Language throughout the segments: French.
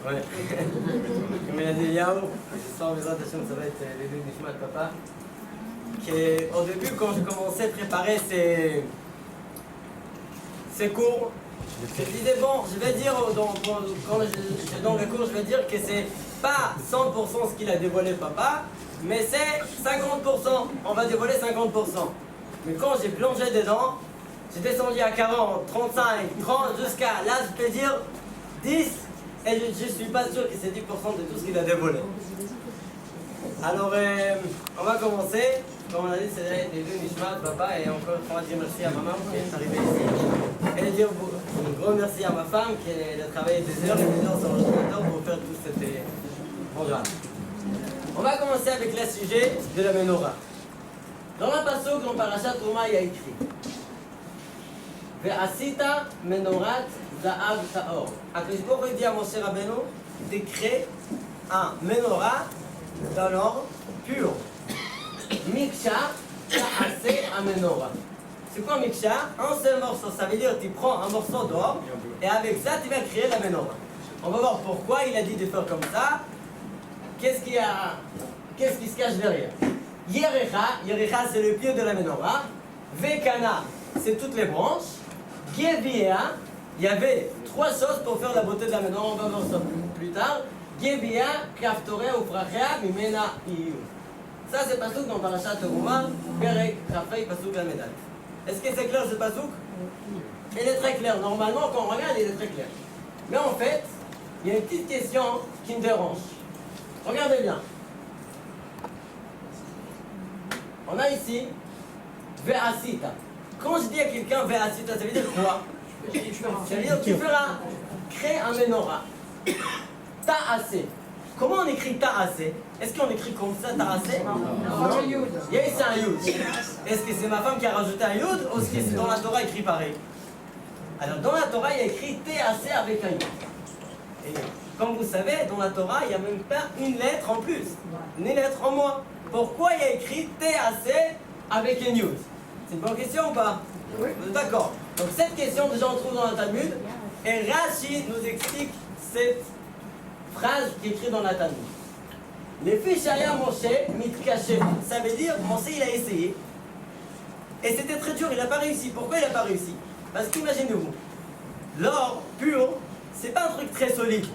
Ouais. Comme il a dit Yahoo, ce soir, Bezrat Hashem, ça va être les deux Nishmat Papa. Au début, quand j'ai commencé à préparer ces cours, je disais, bon, je vais dire, quand je donne le cours, je vais dire que c'est pas 100% ce qu'il a dévoilé Papa, mais c'est 50%. On va dévoiler 50%. Mais quand j'ai plongé dedans, j'ai descendu à 40, 35, 30, jusqu'à là, je peux dire 10, et je ne suis pas sûr que c'est 10% de tout ce qu'il a dévoilé. Alors, on va commencer. Comme on a dit, c'est les deux Nishmat, Papa, et encore une fois, dire merci à ma maman qui est arrivée ici. Et dire un gros merci à ma femme qui a travaillé des heures et des heures sur l'ordinateur pour faire tout cet programme. On va commencer avec le sujet de la menorah. Dans la pasuk, dans Parashat Trouma, il y a écrit Ve'asita menorat za'av ta'or. Akadosh Baruch Hu dit à Moshe Rabbeinu de créer un menorah d'un or pur. Miksha ta'aseh a menorah. C'est quoi Miksha? Un seul morceau, ça veut dire que tu prends un morceau d'or et avec ça tu vas créer la menorah. On va voir pourquoi il a dit de faire comme ça. Qu'est-ce qui se cache derrière? Yerecha c'est le pied de la menorah. Vekana, c'est toutes les branches. Gebia, il y avait trois choses pour faire la beauté de la menorah, on va voir ça plus tard. Gebia, Kaftore, Ufrachea, Mimena, Iyu. Ça c'est Pasuk dans Parashat Teruma, Perek, Rafei, Pasuk, Lamedat. Est-ce que c'est clair ce Pasuk? Il est très clair. Normalement, quand on regarde, il est très clair. Mais en fait, il y a une petite question qui me dérange. Regardez bien. On a ici Ve'asita. Quand je dis à quelqu'un Ve'asita, ça veut dire quoi? Ça veut dire que tu feras créer un menorah. Ta'aseh. Comment on écrit Ta'aseh? Est-ce qu'on écrit comme ça Ta'aseh? Non. Il y a ici un yud. Est-ce que c'est ma femme qui a rajouté un yud ou est-ce que c'est dans la Torah écrit pareil? Alors dans la Torah il y a écrit Ta'aseh avec un yud. Et comme vous savez, dans la Torah, il n'y a même pas une lettre en plus, une lettre en moins. Pourquoi il y a écrit Ta'aseh avec un yud? C'est une bonne question ou pas? Oui. D'accord. Donc cette question, déjà on trouve dans la Talmud, et Rashi nous explique cette phrase qui est écrite dans la Talmud. Les Fishaya Moshe mitkaché. Ça veut dire, Moshe il a essayé, et c'était très dur, il n'a pas réussi. Pourquoi il n'a pas réussi? Parce qu'imaginez-vous, l'or pur, c'est pas un truc très solide.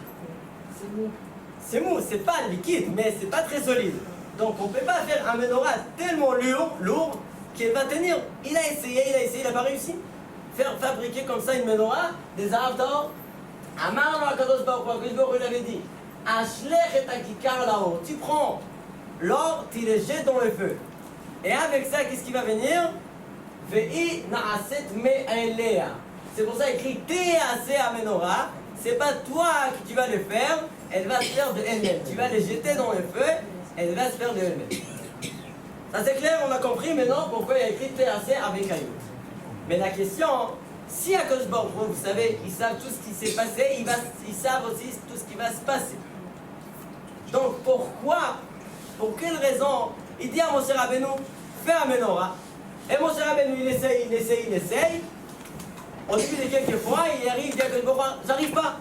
C'est mou, c'est pas liquide, mais c'est pas très solide. Donc on peut pas faire un menorah tellement lourd qu'il va tenir. Il a essayé, il n'a pas réussi. Faire fabriquer comme ça une menorah, des arabes d'or. Amar lo Akadosh Baruch Hu, Akadosh Baruch Hu, il avait dit Ashlech et akikar là-haut. Tu prends l'or, tu les jettes dans le feu. Et avec ça, qu'est-ce qui va venir? Ve'i na'aset me'elea. C'est pour ça écrit Te'aseh a menorah. C'est pas toi que tu vas le faire, elle va se faire de elle-même. Tu vas les jeter dans le feu, elle va se faire de elle-même. Ça c'est clair, on a compris maintenant pourquoi il y a écrit Te'aseh avec un yud. Mais la question, si à Akadosh Baruch Hu, vous savez, ils savent tout ce qui s'est passé, ils savent aussi tout ce qui va se passer. Donc pourquoi, pour quelle raison, il dit à Moshe Rabbeinu, fais un menorah. Et Moshe Rabbeinu, il essaye. Au début de quelques fois, il arrive, il dit à Akadosh Baruch Hu, j'arrive pas.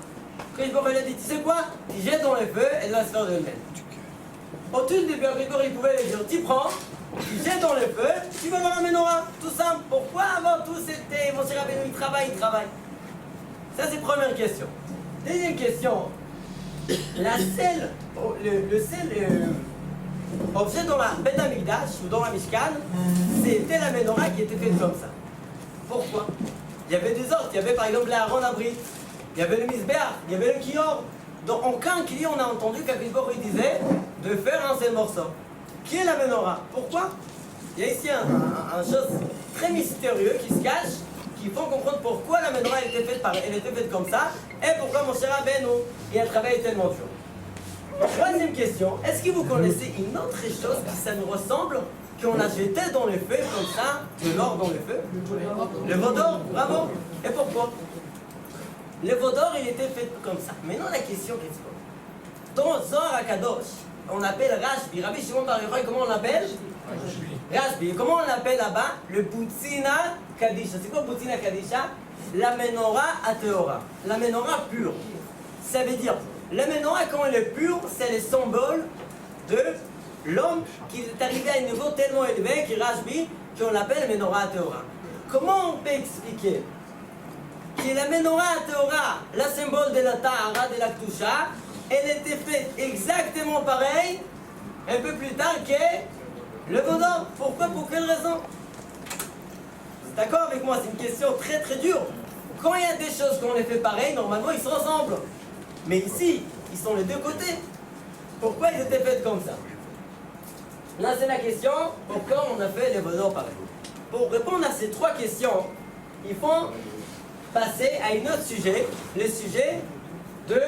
Akadosh Baruch Hu lui a dit, tu sais quoi, tu jettes dans le feu, elle va se faire de elle-même. Au tout début, Akadosh Baruch Hu, il pouvait lui dire, tu prends, tu jettes dans le feu, tu vas voir un menorah, tout simple. Pourquoi avant tout c'était Moshe Rabbeinu, il travaille. Ça c'est première question. Deuxième question, le seul objet dans la Beth Amikdash ou dans la Mishkan, c'était la menorah qui était faite comme ça. Pourquoi? Il y avait des autres, il y avait par exemple l'Aaron Abrit, il y avait le Misbeach, il y avait le Kior. Dans aucun client on a entendu qu'Akadosh Baruch Hu disait de faire un seul morceau. Qui est la menorah? Pourquoi? Il y a ici un chose très mystérieux qui se cache, qui font comprendre pourquoi la menorah elle était faite comme ça, et pourquoi Moshe Rabbeinu il a travaillé tellement dur. Troisième question, est-ce que vous connaissez une autre chose qui ça nous ressemble, qu'on a jeté dans le feu comme ça, de l'or dans le feu? Le veau d'or, bravo. Et pourquoi? Le veau d'or il était fait comme ça. Maintenant la question qu'est-ce que dans Zohar HaKadosh, on appelle Rashbi, Rabbi Shimon Bar Yochai, comment on l'appelle? Rashbi. Comment on l'appelle là-bas? Le Butzina Kadisha. C'est quoi Butzina Kadisha? La menorah à Teora. La menorah pure. Ça veut dire, La menorah, quand elle est pure, c'est le symbole de l'homme qui est arrivé à un niveau tellement élevé, qui Rashbi, qu'on l'appelle menorah Tehora. Comment on peut expliquer que la menorah Tehora, le symbole de la Tahara, de la Ktusha, elle était faite exactement pareil un peu plus tard que le Vaudor? Pourquoi? Pour quelle raison? D'accord avec moi? C'est une question très très dure. Quand il y a des choses qu'on les fait pareil, normalement ils se ressemblent. Mais ici, ils sont les deux côtés. Pourquoi ils étaient faits comme ça? Là, c'est la question, pourquoi on a fait les Vaudor pareil? Pour répondre à ces trois questions, il faut passer à un autre sujet, le sujet de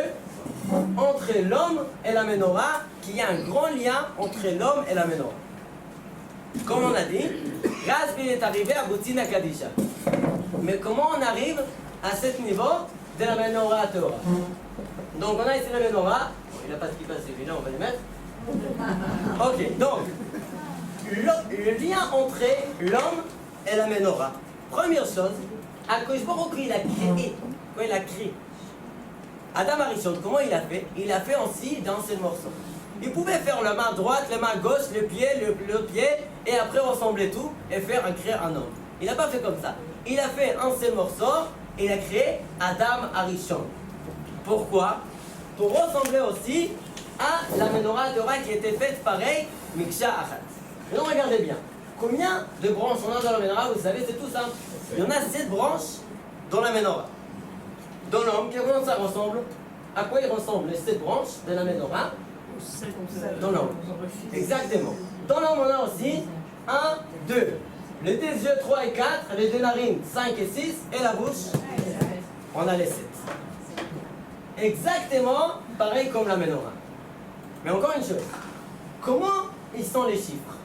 entre l'homme et la menorah, qu'il y a un grand lien entre l'homme et la menorah. Comme on a dit, Rashbi est arrivé à Boutina Kadisha. Mais comment on arrive à ce niveau de la menorah Tehora? Donc on a ici la menorah. Bon, il n'a pas ce qui passe, celui-là, on va le mettre. Ok, donc le lien entre l'homme et la menorah. Première chose, Akadosh Baruch Hu, il a créé. Quand il a créé Adam Arishon, comment il a fait? Il a fait aussi d'un seul morceau. Il pouvait faire la main droite, la main gauche, le pied, le pied, et après ressembler tout et créer un homme. Il n'a pas fait comme ça. Il a fait un seul morceau et il a créé Adam Arishon. Pourquoi? Pour ressembler aussi à la menorah Tehora qui était faite pareil, Miksha Achat. Maintenant regardez bien. Combien de branches on a dans la menorah? Vous savez, c'est tout simple. Il y en a 7 branches dans la menorah. Dans l'homme, comment ça ressemble? À quoi il ressemble les 7 branches de la menorah? Dans l'homme. Exactement. Dans l'homme, on a aussi 1, 2. Les deux yeux 3 et 4, les deux narines 5 et 6, et la bouche, on a les 7. Exactement pareil comme la menorah. Mais encore une chose, comment ils sont les chiffres?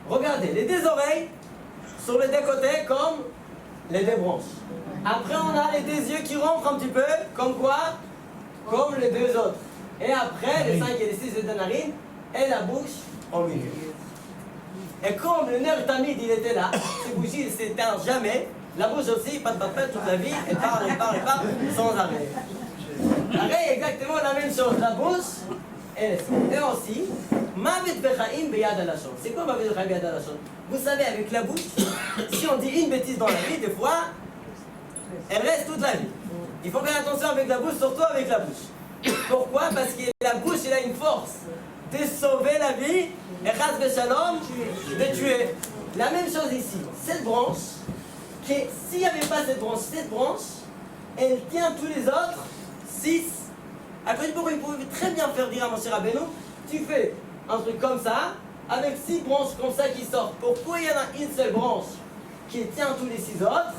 Regardez, les deux oreilles sur les deux côtés comme les deux branches. Après, on a les deux yeux qui rentrent un petit peu, comme quoi? Comme les deux autres. Et après, les 5 et les 6, les deux narines, et la bouche au milieu. Et comme le nerf tamid, il était là, ces bougies ne s'éteignent jamais, la bouche aussi, pas de papel toute la vie, elle parle, sans arrêt. Arrêt, exactement la même chose, la bouche et les sons. Et aussi, Mavet Bechaim Beyad Alashon. C'est quoi Mavet Bechaim Beyad Alashon? Vous savez, avec la bouche, si on dit une bêtise dans la vie, des fois, elle reste toute la vie. Il faut faire attention avec la bouche, surtout avec la bouche. Pourquoi? Parce que la bouche, elle a une force de sauver la vie et Chas V'Shalom de tuer. La même chose ici. Cette branche, que s'il n'y avait pas cette branche, elle tient tous les autres 6. Après, il pouvait très bien faire dire à mon cher Rabbeinu, tu fais un truc comme ça, avec 6 branches comme ça qui sortent. Pourquoi il y en a une seule branche qui tient tous les 6 autres?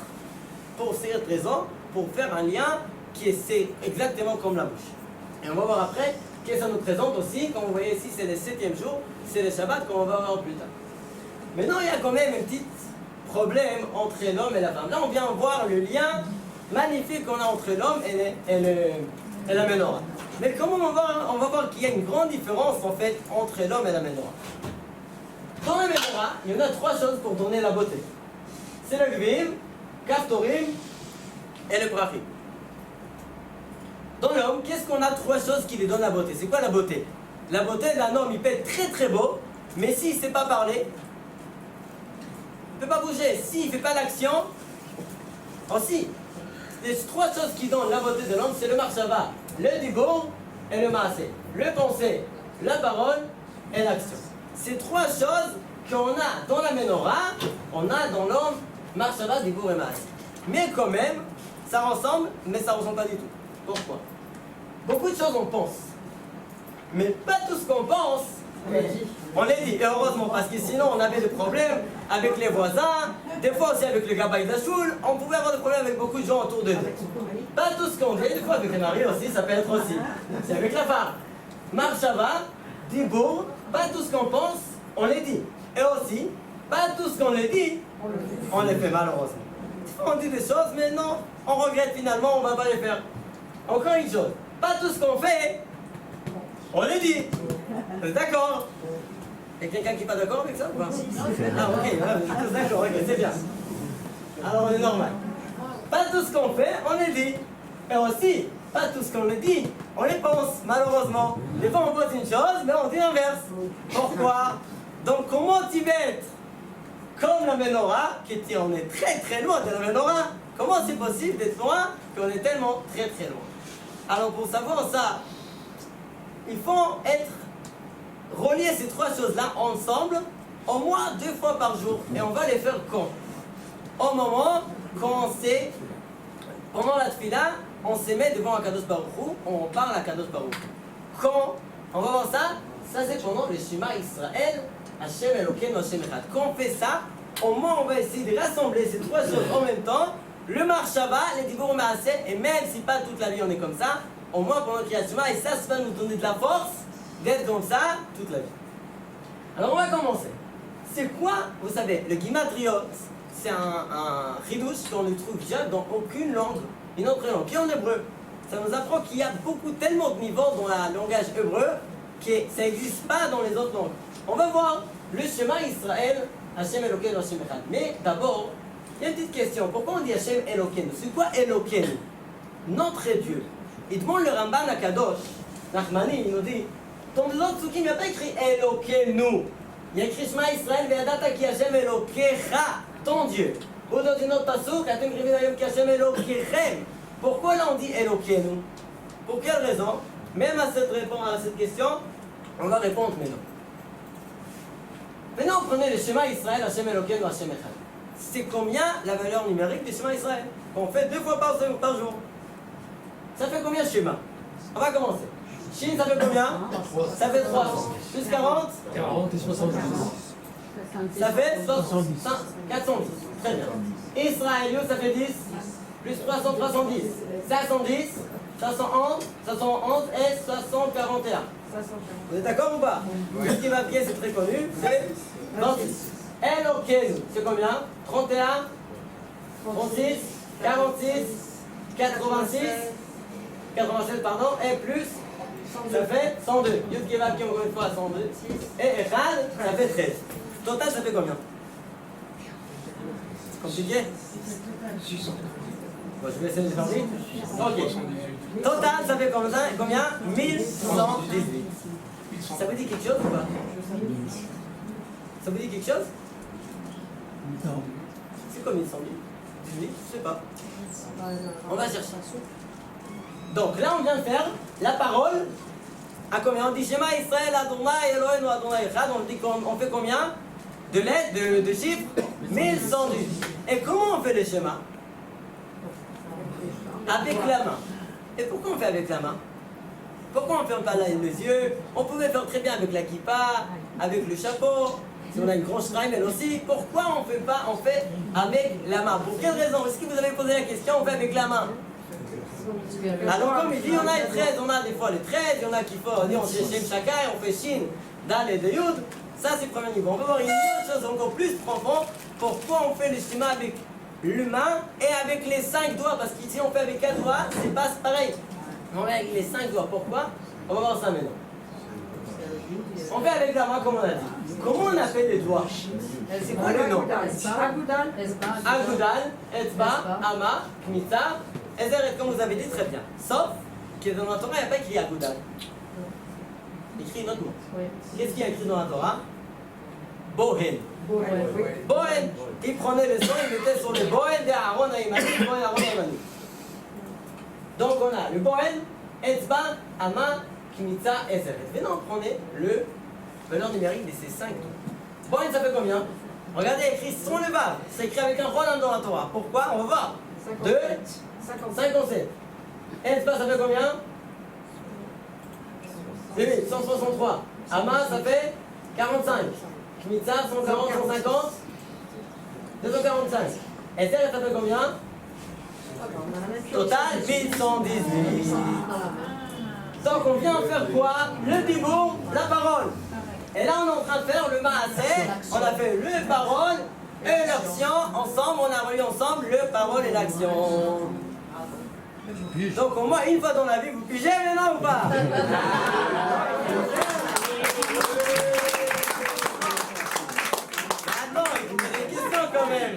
Pour cette raison, pour faire un lien qui est exactement comme la bouche. Et on va voir après que ça nous présente aussi, comme vous voyez ici, c'est le 7e jour, c'est le Shabbat qu'on va voir plus tard. Maintenant, il y a quand même un petit problème entre l'homme et la femme. Là, on vient voir le lien magnifique qu'on a entre l'homme et la menorah. Mais comment on va voir qu'il y a une grande différence en fait entre l'homme et la menorah. Dans la menorah, il y en a 3 choses pour donner la beauté. C'est le gvim, kaftorim et le brachim. Dans l'homme, qu'est-ce qu'on a 3 choses qui lui donnent la beauté? C'est quoi la beauté? La beauté d'un homme, il peut être très très beau, mais s'il ne sait pas parler, il ne peut pas bouger. S'il ne fait pas l'action, aussi. Les 3 choses qui donnent la beauté de l'homme, c'est le marshava, le dibour et le maasé. Le pensée, la parole et l'action. Ces 3 choses qu'on a dans la menorah, on a dans l'homme marshava, dibour et maasé. Mais quand même, ça ressemble, mais ça ne ressemble pas du tout. Pourquoi? Beaucoup de choses on pense, mais pas tout ce qu'on pense, on les dit. Et heureusement, parce que sinon on avait des problèmes avec les voisins, des fois aussi avec le gabaï de la choule, on pouvait avoir des problèmes avec beaucoup de gens autour de nous. Pas tout ce qu'on dit, des fois avec les maris aussi, ça peut être aussi. C'est avec la femme. Marshava, dibour, pas tout ce qu'on pense, on les dit. Et aussi, pas tout ce qu'on les dit, on les fait malheureusement. On dit des choses, mais non, on regrette finalement, on ne va pas les faire. Encore une chose, pas tout ce qu'on fait, on les dit. D'accord? Il y a quelqu'un qui n'est pas d'accord avec ça ou pas? Ah ok, vous êtes tous d'accord, ok, c'est bien. Alors on est normal. Pas tout ce qu'on fait, on les dit. Et aussi, pas tout ce qu'on le dit, on les pense, malheureusement. Des fois on pense une chose, mais on dit l'inverse. Pourquoi? Donc comment tu vas être comme la menorah, on est très très loin de la menorah. Comment c'est possible d'être loin qu'on est tellement très très loin? Alors pour savoir ça, il faut être relier ces trois choses-là ensemble au moins 2 fois par jour. Et on va les faire quand? Au moment quand on sait, pendant la tefila, on se met devant un Kadosh Baruch Hu, on parle à Kadosh Baruch Hu. Quand on va voir ça, ça c'est pendant le Shema Israël, Hashem Elokeinu Hashem Echad. Quand on fait ça, au moins on va essayer de rassembler ces trois choses en même temps, le Marshava, les Dibour Maaseh, et même si pas toute la vie on est comme ça, au moins pendant le Kriyat Shema, et ça va nous donner de la force d'être comme ça toute la vie. Alors on va commencer. C'est quoi, vous savez, le Gimatriot, c'est un chidouche qu'on ne trouve jamais dans aucune langue, une autre langue, puis en hébreu. Ça nous apprend qu'il y a tellement de niveaux dans le langage hébreu que ça n'existe pas dans les autres langues. On va voir le Shema Israël, Hashem Elokeinu Hashem Echad. Mais d'abord, il y a une petite question. Pourquoi on dit Hashem Elokeinu? C'est quoi Elokeinu? Notre Dieu. Il demande le Ramban à Kadosh, Nachmani, il nous dit, dans les autres psukim, il n'y a pas écrit Elokeinu. Il y a écrit Shema Israël, Ve'adata ki Hashem Elokecha, ton Dieu. Ou dans une autre pasuk, Atem krivin hayom ki Hashem Elokechem. Pourquoi là on dit Elokeinu? Pour quelle raison? Même à cette question, on va répondre maintenant. Maintenant, prenez le Shema Israël, Hashem Elokeinu, Hashem Echad. C'est combien la valeur numérique du Shema Israël? On fait 2 fois par jour. Ça fait combien Shema? On va commencer. Shin, ça fait combien? Ça fait 300. Plus 40? 40 et 70. Ça fait 410. Très bien. Israël, ça fait 10. Plus 300, 310. 510, 511, 511 et 641. Vous êtes d'accord ou pas? Ce qui va bien, c'est très connu, c'est 26. Elokeinu, c'est combien? 31, 36, 46, 86, 87 pardon, et plus, ça fait 102. Yud Kevav qui encore une fois 102. Et Echad, ça fait 13. Total, ça fait combien? Compliqué? 600. Bon, je vais essayer de faire vite. Ok. Total, ça fait combien? 1118. Ça vous dit quelque chose ou pas? Ça vous dit quelque chose? Non. C'est comme 1118. Je sais pas. On va chercher. Donc là, on vient de faire la parole. À combien? On dit Shema Israël, Adonai, Eloheinu, Adonai Echad. On fait combien? De lettres, de chiffres? 1118. Et comment on fait le schéma? Avec la main. Et pourquoi on fait avec la main? Pourquoi on ne ferme pas les yeux? On pouvait faire très bien avec la kippa, avec le chapeau. Si on a une grosse shrine, elle aussi. Pourquoi on fait pas? On fait avec la main. Pour quelle raison? Est-ce que vous avez posé la question? On fait avec la main. Alors comme il dit, il y en a les 13, on a des fois les 13, il y en a qui font, on dit on fait Shem Shakai, on fait Shin, Dal et de Yud. Ça c'est le premier niveau. On va voir une autre chose encore plus profond. Pourquoi on fait le schéma avec l'humain et avec les 5 doigts? Parce qu'ici on fait avec 4 doigts, c'est pas pareil. On fait avec les 5 doigts. Pourquoi? On va voir ça maintenant. On fait avec la main comme on a dit. Comment on appelle les doigts? C'est quoi le nom? Agoudal, Etzba, Ama, Kmitza, Ezer, comme vous avez dit très bien. Sauf que dans la Torah, il n'y a pas écrit Agoudal. Écrit notre mot. Qu'est-ce qu'il y a écrit dans la Torah? Bohen. Bohen. Il prenait le sang, il mettait sur le Bohen de Aaron Aïmani, Bohen Aaron Aïmani. Donc on a le Bohen, Etzba, Ama, Kmitza, Ezer. Maintenant, on prenait le valeur numérique de ces 5 doigts. Bohen, ça fait combien? Regardez, écrit sans le vav. C'est écrit avec un Roland dans la Torah. Pourquoi? On va voir. 2, 57. Etzba, ça fait combien? 163. Ama, ça fait 45. Kmitza, 140, 150. 245. Ezer, ça fait combien? Total, 1118. Donc on vient faire quoi? Le dibour, la parole. Et là on est en train de faire le maaseh. On a fait le parole et l'action. Ensemble, on a relié ensemble le parole et l'action. Donc au moins une fois dans la vie, vous pigez maintenant ou pas? Attends, il y a des questions quand même.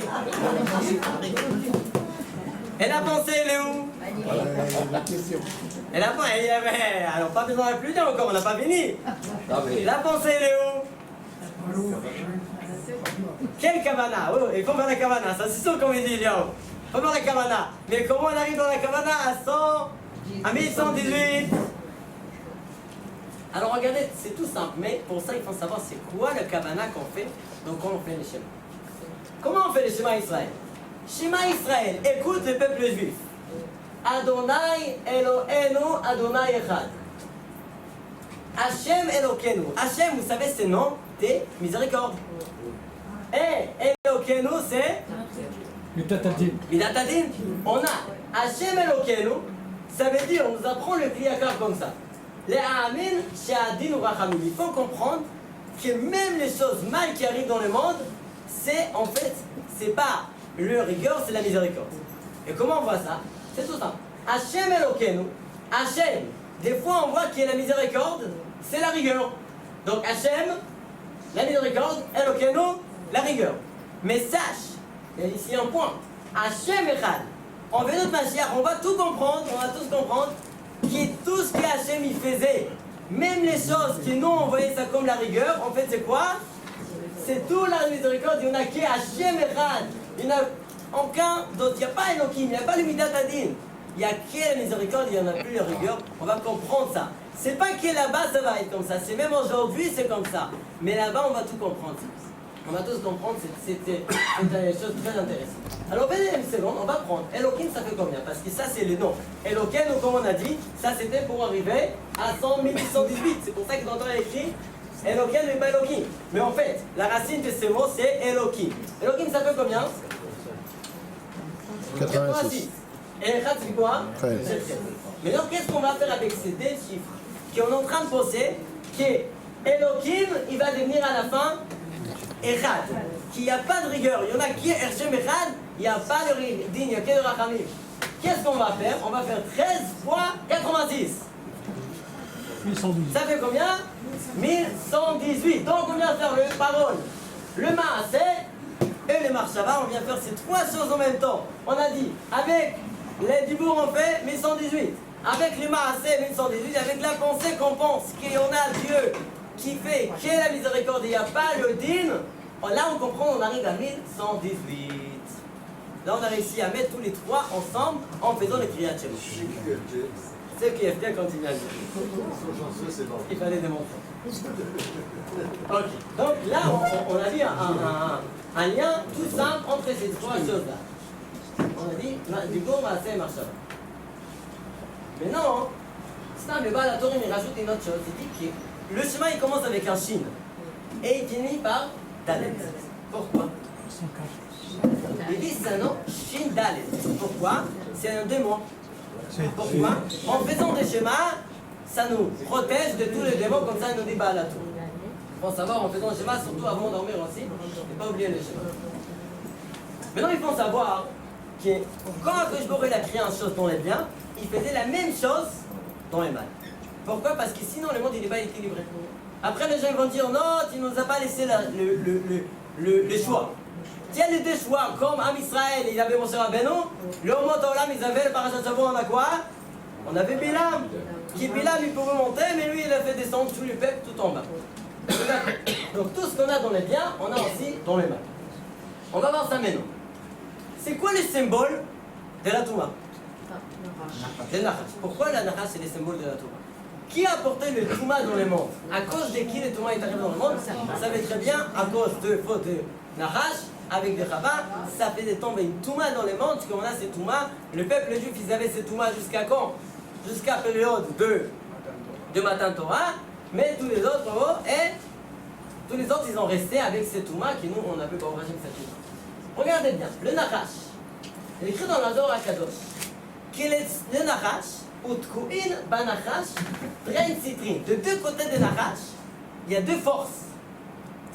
Et la pensée, elle est où? la question. Et la pensée, il y avait... Alors pas besoin de plus dire encore, on n'a pas fini. La pensée, elle est où? Quelle kavana? Oh, et comment la kavana? Ça c'est sûr qu'on dit, Léo. Comment la kavana? Mais comment on arrive dans la kavana à 1118? Alors regardez, c'est tout simple, mais pour ça il faut savoir c'est quoi le kavana qu'on fait, donc comment on fait les schémas. Comment on fait les schémas Israël? Schéma Israël, écoute le peuple juif. Adonai Eloheinu Adonai Echad. Hashem Elokeinu. Hashem, vous savez, c'est nom des miséricordes. Et Elokeinu, c'est Midat Adin. Midat Adin. On a Hashem Elokeinu, ça veut dire, on nous apprend le kriyakar comme ça. Les Amin, She'adin ou Rachamim. Il faut comprendre que même les choses mal qui arrivent dans le monde, c'est en fait, c'est pas le rigueur, c'est la miséricorde. Et comment on voit ça? C'est tout simple. Hashem Elokeinu, Hashem, des fois on voit qu'il y a la miséricorde, c'est la rigueur. Donc Hashem, la miséricorde, Elokeinu, la rigueur. Mais sache, il y a ici un point, Hashem Echad. En Vénot Mashiach, on va tout comprendre, on va tous comprendre, que tout ce que Hashem il faisait, même les choses qui nous on voyait ça comme la rigueur, en fait c'est quoi? C'est tout la miséricorde, il y en a qui est Hashem Echad. Il n'y en a aucun d'autre, il n'y a pas Elohim, il n'y a pas le Midat Adin. Il n'y a que la miséricorde, il n'y en a plus la rigueur. On va comprendre ça. C'est pas que là-bas ça va être comme ça, c'est même aujourd'hui c'est comme ça. Mais là-bas on va tout comprendre. On va tous comprendre, c'est une chose très intéressante. Alors venez une seconde, on va prendre Elohim, ça fait combien? Parce que ça c'est le nom. Elohim, comme on a dit, ça c'était pour arriver à 100 1818. C'est pour ça que dans le temps il écrit Elohim et pas Elohim. Mais en fait, la racine de ce mot c'est Elohim. Elohim ça fait combien? 86. Et Echad c'est quoi? 13. Maintenant qu'est-ce qu'on va faire avec ces deux chiffres qu'on est en train de poser? Que Elohim il va devenir à la fin Echad, qu'il n'y a pas de rigueur. Il y en a qui est Hashem Echad, il n'y a pas de rigueur, il n'y a que de Rachamim. Qu'est-ce qu'on va faire? On va faire 13 fois 86. 1112. Ça fait combien? 1118. Donc on vient faire le parole, le maaseh et le marshava. On vient faire ces trois choses en même temps. On a dit, avec les dibour on fait 1118. Avec le maaseh 1118, avec la pensée qu'on pense qu'il y en a Dieu qui fait qu'est la miséricorde, il n'y a pas le din. Là on comprend, on arrive à 1118. Là on a réussi à mettre tous les trois ensemble en faisant le kriyat shema. C'est le QFT quand il vient de dire. Il fallait démontrer. Ok, donc là on a dit un lien tout simple entre ces trois choses-là. On a dit du coup maaseh et marshava. Mais non, c'est un débat, la Torah il rajoute une autre chose. Il dit que le chemin il commence avec un shin et il finit par dalet. Pourquoi? Il dit c'est un nom shin dalet. Pourquoi? C'est un démon. Pourquoi? En faisant des schémas, ça nous protège de tous les démons, comme ça il nous dit bah la tour. Il faut savoir en faisant des schémas, surtout avant de dormir aussi, et pas oublier les schémas. Maintenant il faut savoir que quand Akadosh Baruch Hu a créé une chose dans les biens, il faisait la même chose dans les mal. Pourquoi? Parce que sinon le monde il n'est pas équilibré. Après les gens ils vont dire non, tu ne nous as pas laissé le choix. Il y a les deux choix, comme Am Israël, il avait Moshe Rabbeinu, le Omot Olam, ils avaient le Parashat Shavua, on a quoi? On avait Bilam. Qui Bilam il pouvait monter, mais lui il a fait descendre tout le peuple tout en bas. Donc tout ce qu'on a dans les biens, on a aussi dans les mal. On va voir ça maintenant. C'est quoi les symboles de la Touma? Le Nachash. Pourquoi la Nachash c'est les symboles de la Touma? Qui a apporté le Touma dans le monde? À cause de qui le Touma est arrivé dans le monde? Ça savez très bien, à cause de faute de Nachash, avec des rabbins, ça faisait tomber une Touma dans le monde, comme on a ces Touma. Le peuple juif, ils avaient ces Touma jusqu'à quand? Jusqu'à la période de Matan Torah, mais tous les autres, et tous les autres, ils ont resté avec ces Touma qui nous, on avait pas origine cette Touma. Regardez bien, le Nachash, il est écrit dans la Zohar HaKadosh, que le Nachash, Utkouin Banachash, Train Citrin. De deux côtés de Nachash, il y a deux forces.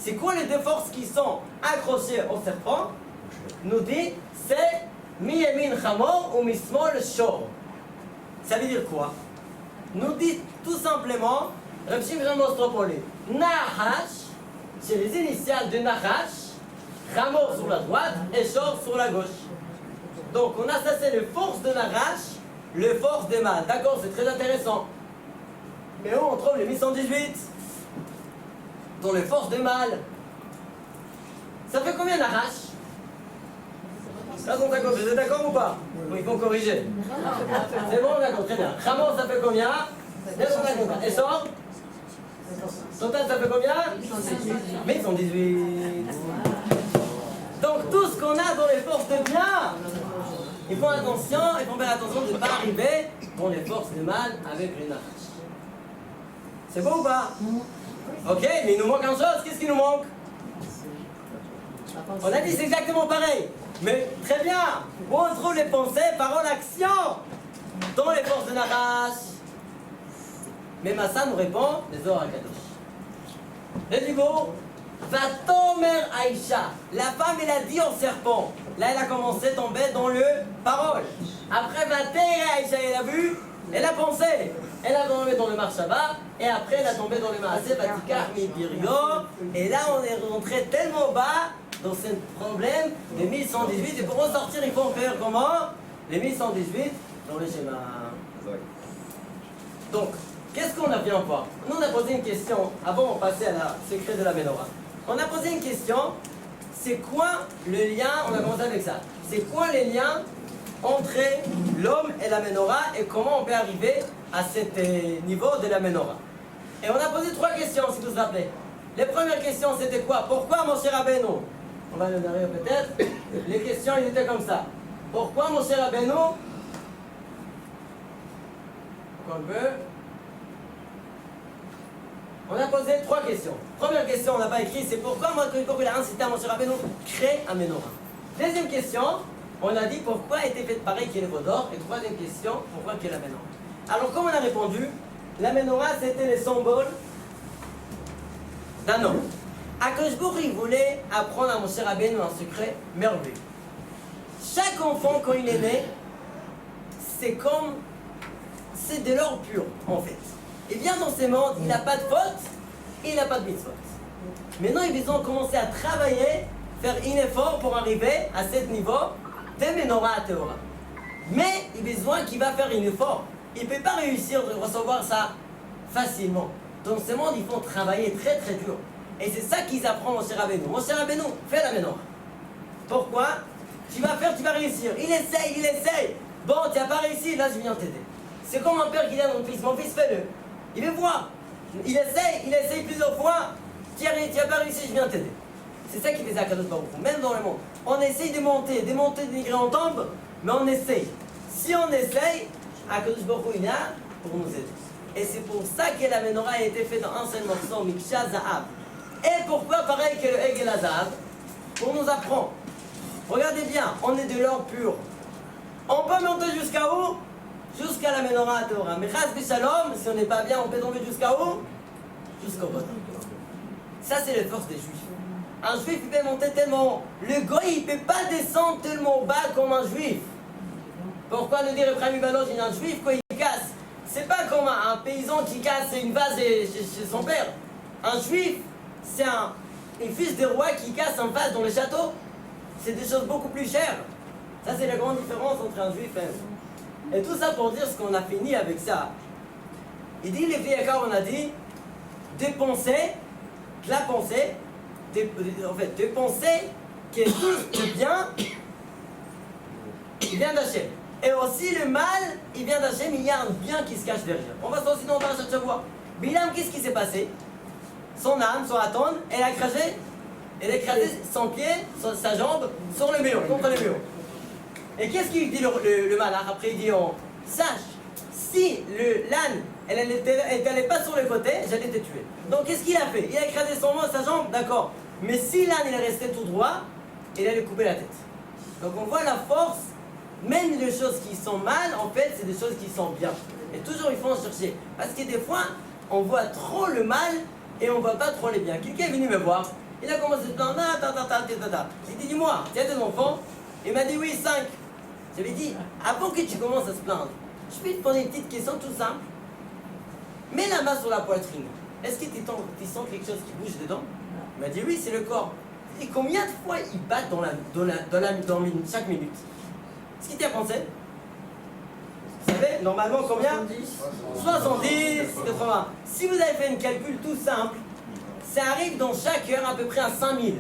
C'est quoi les deux forces qui sont accrochées au serpent? Nous dit, c'est Mi-Yamin Chamor ou Mi-Smol Shor. Ça veut dire quoi? Nous dit tout simplement, Reb Shimon Mostropoli, Nachash, c'est les initiales de Nachash, Chamor sur la droite et Shor sur la gauche. Donc on a ça, c'est les forces de Nachash les forces des mâles. D'accord, c'est très intéressant. Mais où on trouve les 1118 dans les forces des mâles? Ça fait combien d'arraches? 350, vous êtes d'accord ou pas? Oui, il faut corriger. C'est bon, d'accord, très bien. Ramon, ça fait combien? 250. Et sort? Total, ça fait combien? 1118. Donc tout ce qu'on a dans les forces de bien, il faut faire attention de ne pas arriver dans les forces de mal avec les nachash. C'est bon ou pas? Ok, mais il nous manque une chose. Qu'est-ce qui nous manque? On a dit c'est exactement pareil. Mais très bien, où on trouve les pensées, paroles, actions dans les forces de nachash. Mais Massa nous répond les Zohar HaKadosh. Et du coup, Vatomer Aïcha, la femme elle a dit au serpent. Là elle a commencé à tomber dans le parole. Après Vater Aïcha, elle a vu, elle a pensé. Elle a tombé dans le Marshava et après elle a tombé dans le Maaseh Vatikar Mipirio. Et là on est rentré tellement bas dans ce problème de 1118. Et pour ressortir, il faut faire comment? Les 1118 dans le schéma. Donc, qu'est-ce qu'on a bien voir? Nous on a posé une question avant de passer à la secret de la Ménorah. On a posé une question, c'est quoi le lien, on a commencé avec ça, c'est quoi les liens entre l'homme et la Ménorah et comment on peut arriver à ce niveau de la Ménorah? Et on a posé 3 questions si vous vous rappelez. Les premières questions c'était quoi? Pourquoi Moshe Rabbeinu? On va le derrière peut-être. Les questions ils étaient comme ça. Pourquoi Moshe Rabbeinu? Pourquoi on peut? On a posé 3 questions. Première question, on n'a pas écrit, c'est pourquoi moi, quand il a incité à Moshe Rabbeinu, crée un Ménorah. Deuxième question, on a dit pourquoi a été fait pareil qu'il est d'or. Et troisième question, pourquoi qu'il y a la Ménorah. Alors, comme on a répondu, la Ménorah c'était le symbole d'un homme. Akadosh Baruch Hu voulait apprendre à Moshe Rabbeinu un secret merveilleux. Chaque enfant, quand il est né, c'est de l'or pur, en fait. Il vient dans ce monde, il n'a pas de faute, il n'a pas de mitzvot. Maintenant, ils ont commencé à travailler, faire un effort pour arriver à ce niveau de Ménorah à Théora. Mais il a besoin qu'il va faire un effort. Il ne peut pas réussir à recevoir ça facilement. Dans ce monde, il faut travailler très très dur. Et c'est ça qu'ils apprennent Moshe Rabbeinu. Moshe Rabbeinu, fais la Ménorah. Pourquoi? Tu vas réussir. Il essaye. Bon, tu n'as pas réussi, là je viens t'aider. C'est comme un père qui dit à mon fils, fais-le. Il veut voir. Il essaye plusieurs fois. Tu n'as pas réussi, je viens t'aider. C'est ça qui fait ça, Akadosh Baruch Hu. Même dans le monde. On essaye de monter, de migrer, on tombe, mais on essaye. Si on essaye, Akadosh Baruch Hu, il est là pour nous aider. Et c'est pour ça que la Ménorah a été faite dans un seul morceau, Miksha Zahav. Et pourquoi pareil que le Egel Zahav? Pour nous apprendre. Regardez bien, on est de l'or pur. On peut monter jusqu'à où? Jusqu'à la Ménorah à Torah. Mais Chas B'Shalom, si on n'est pas bien, on peut tomber jusqu'à où? Jusqu'au bottom. Ça, c'est la force des Juifs. Un Juif, il peut monter tellement. Le goy, il ne peut pas descendre tellement bas comme un Juif. Pourquoi nous dire Ephraim Ibaloch, il y a un Juif, quoi, il casse? C'est pas comme un paysan qui casse une vase chez son père. Un Juif, c'est un fils de roi qui casse un vase dans le château. C'est des choses beaucoup plus chères. Ça, c'est la grande différence entre un Juif et un Juif. Et tout ça pour dire ce qu'on a fini avec ça. Il dit, les Vieillards, on a dit, de penser, que la pensée, de penser que tout le bien, il vient d'Hachem. Et aussi le mal, il vient d'Hachem, il y a un bien qui se cache derrière. On va sortir dans Parashat Shavua. Bilam, qu'est-ce qui s'est passé? Son âme, son atone, elle a écrasé son pied, sa jambe, sur le mur, contre le mur. Et qu'est-ce qu'il dit le malach? Après il dit, sache, si l'âne, elle n'allait pas sur le côté, j'allais te tuer. Donc qu'est-ce qu'il a fait? Il a écrasé sa jambe, d'accord. Mais si l'âne il est resté tout droit, il allait couper la tête. Donc on voit la force, même les choses qui sont mal, en fait, c'est des choses qui sont bien. Et toujours il faut en chercher. Parce que des fois, on voit trop le mal et on ne voit pas trop les biens. Quelqu'un est venu me voir, il a commencé à se plaindre, j'ai dit, dis-moi, tu as des enfants? Il m'a dit, oui, 5. Je lui ai dit, avant que tu commences à se plaindre, je vais te poser une petite question tout simple. Mets la main sur la poitrine. Est-ce que tu sens quelque chose qui bouge dedans? Il m'a dit, oui, c'est le corps. Et combien de fois il bat dans chaque minute? Est-ce qu'il t'a pensé? C'est fait normalement combien 70, 80. Si vous avez fait un calcul tout simple, ça arrive dans chaque heure à peu près à 5000.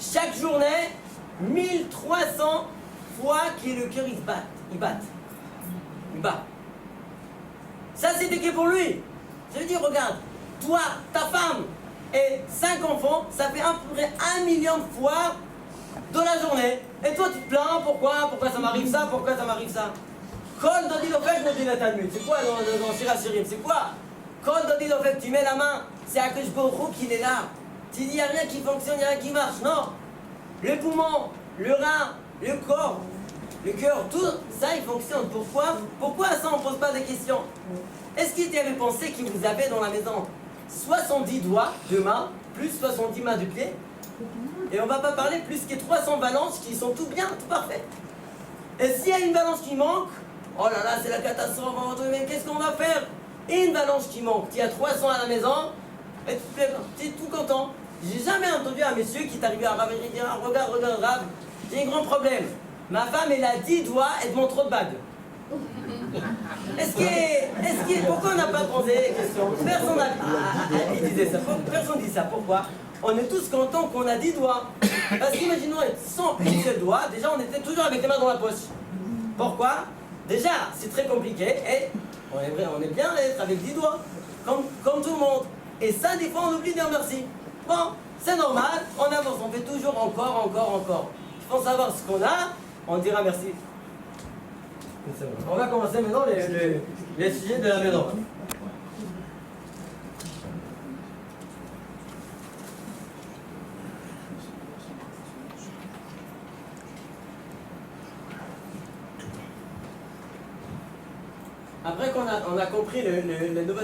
Chaque journée, 1300 fois que le cœur il bat. Il bat. Ça c'est écrit pour lui. Je veux dire, regarde, toi, ta femme et 5 enfants, ça fait à peu près 1 million de fois dans la journée. Et toi tu te plains, pourquoi ça m'arrive ça, pourquoi ça m'arrive ça. Kol Dodi Lofek Noti Natanmut. C'est quoi dans Shir HaShirim? C'est quoi? Kol Dodi Lofek, tu mets la main, c'est Akadosh Baruch Hu qui est là. Tu dis, il n'y a rien qui fonctionne, il n'y a rien qui marche. Non. Le poumon, le rein, le corps, le cœur, tout ça, il fonctionne. Pourquoi ça, on ne pose pas de questions? Est-ce qu'il avait pensé qu'il vous avait dans la maison 70 doigts de main, plus 70 mains de pied? Et on ne va pas parler plus que 300 balances qui sont tout bien, tout parfait. Et s'il y a une balance qui manque, oh là là, c'est la catastrophe, mais qu'est-ce qu'on va faire? Et une balance qui manque, il y a 300 à la maison, et tu es tout content. J'ai jamais entendu un monsieur qui est arrivé à Rav et dire, regarde Rav, j'ai un grand problème. Ma femme, elle a 10 doigts, elle demande trop de bagues. Pourquoi on n'a pas posé les questions? Personne il disait ça. Personne dit ça. Pourquoi? On est tous contents qu'on a 10 doigts. Parce qu'imaginons être sans une seule doigt, déjà on était toujours avec les mains dans la poche. Pourquoi? Déjà, c'est très compliqué et on est bien d'être avec 10 doigts, comme tout le monde. Et ça, des fois, on oublie de dire merci. Bon, c'est normal, on avance, on fait toujours encore. Il faut savoir ce qu'on a, on dira merci. On va commencer maintenant les sujets de la ménorah. Après qu'on a compris la nouvelle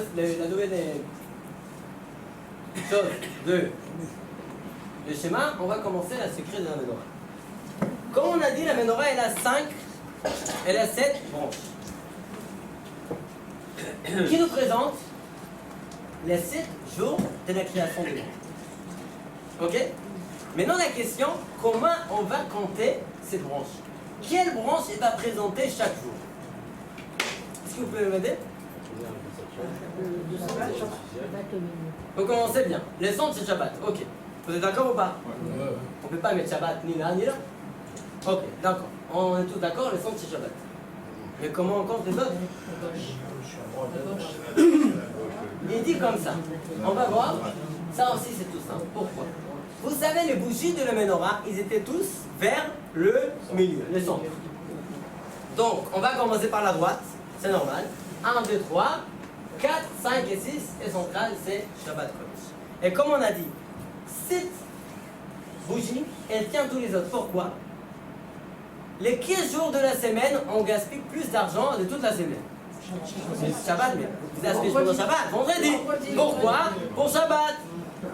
chose de le schéma, on va commencer la secret de la ménorah. Comme on a dit, la ménorah elle a 7 branches qui nous présentent les 7 jours de la création du monde. Ok? Maintenant la question, comment on va compter ces branches? Quelle branche elle va présenter chaque jour? Est-ce que vous pouvez m'aider? Vous commencez bien. Les centres c'est Shabbat. Ok. Vous êtes d'accord ou pas? On ne peut pas mettre Shabbat ni là ni là. Ok, d'accord. On est tous d'accord, les centres c'est Shabbat. Mais comment on compte les autres? Il dit comme ça. On va voir. Ça aussi c'est tout simple. Pourquoi? Vous savez, les bougies de la menorah, ils étaient tous vers le milieu, le centre. Donc, on va commencer par la droite. C'est normal. 1, 2, 3, 4, 5 et 6. Et centrale, c'est Shabbat Kodesh. Et comme on a dit, cette bougie, elle tient tous les autres. Pourquoi? Les 15 jours de la semaine, on gaspille plus d'argent de toute la semaine. Shabbat, mais vous gaspillez pour le Shabbat, vendredi. Pourquoi? Pour Shabbat.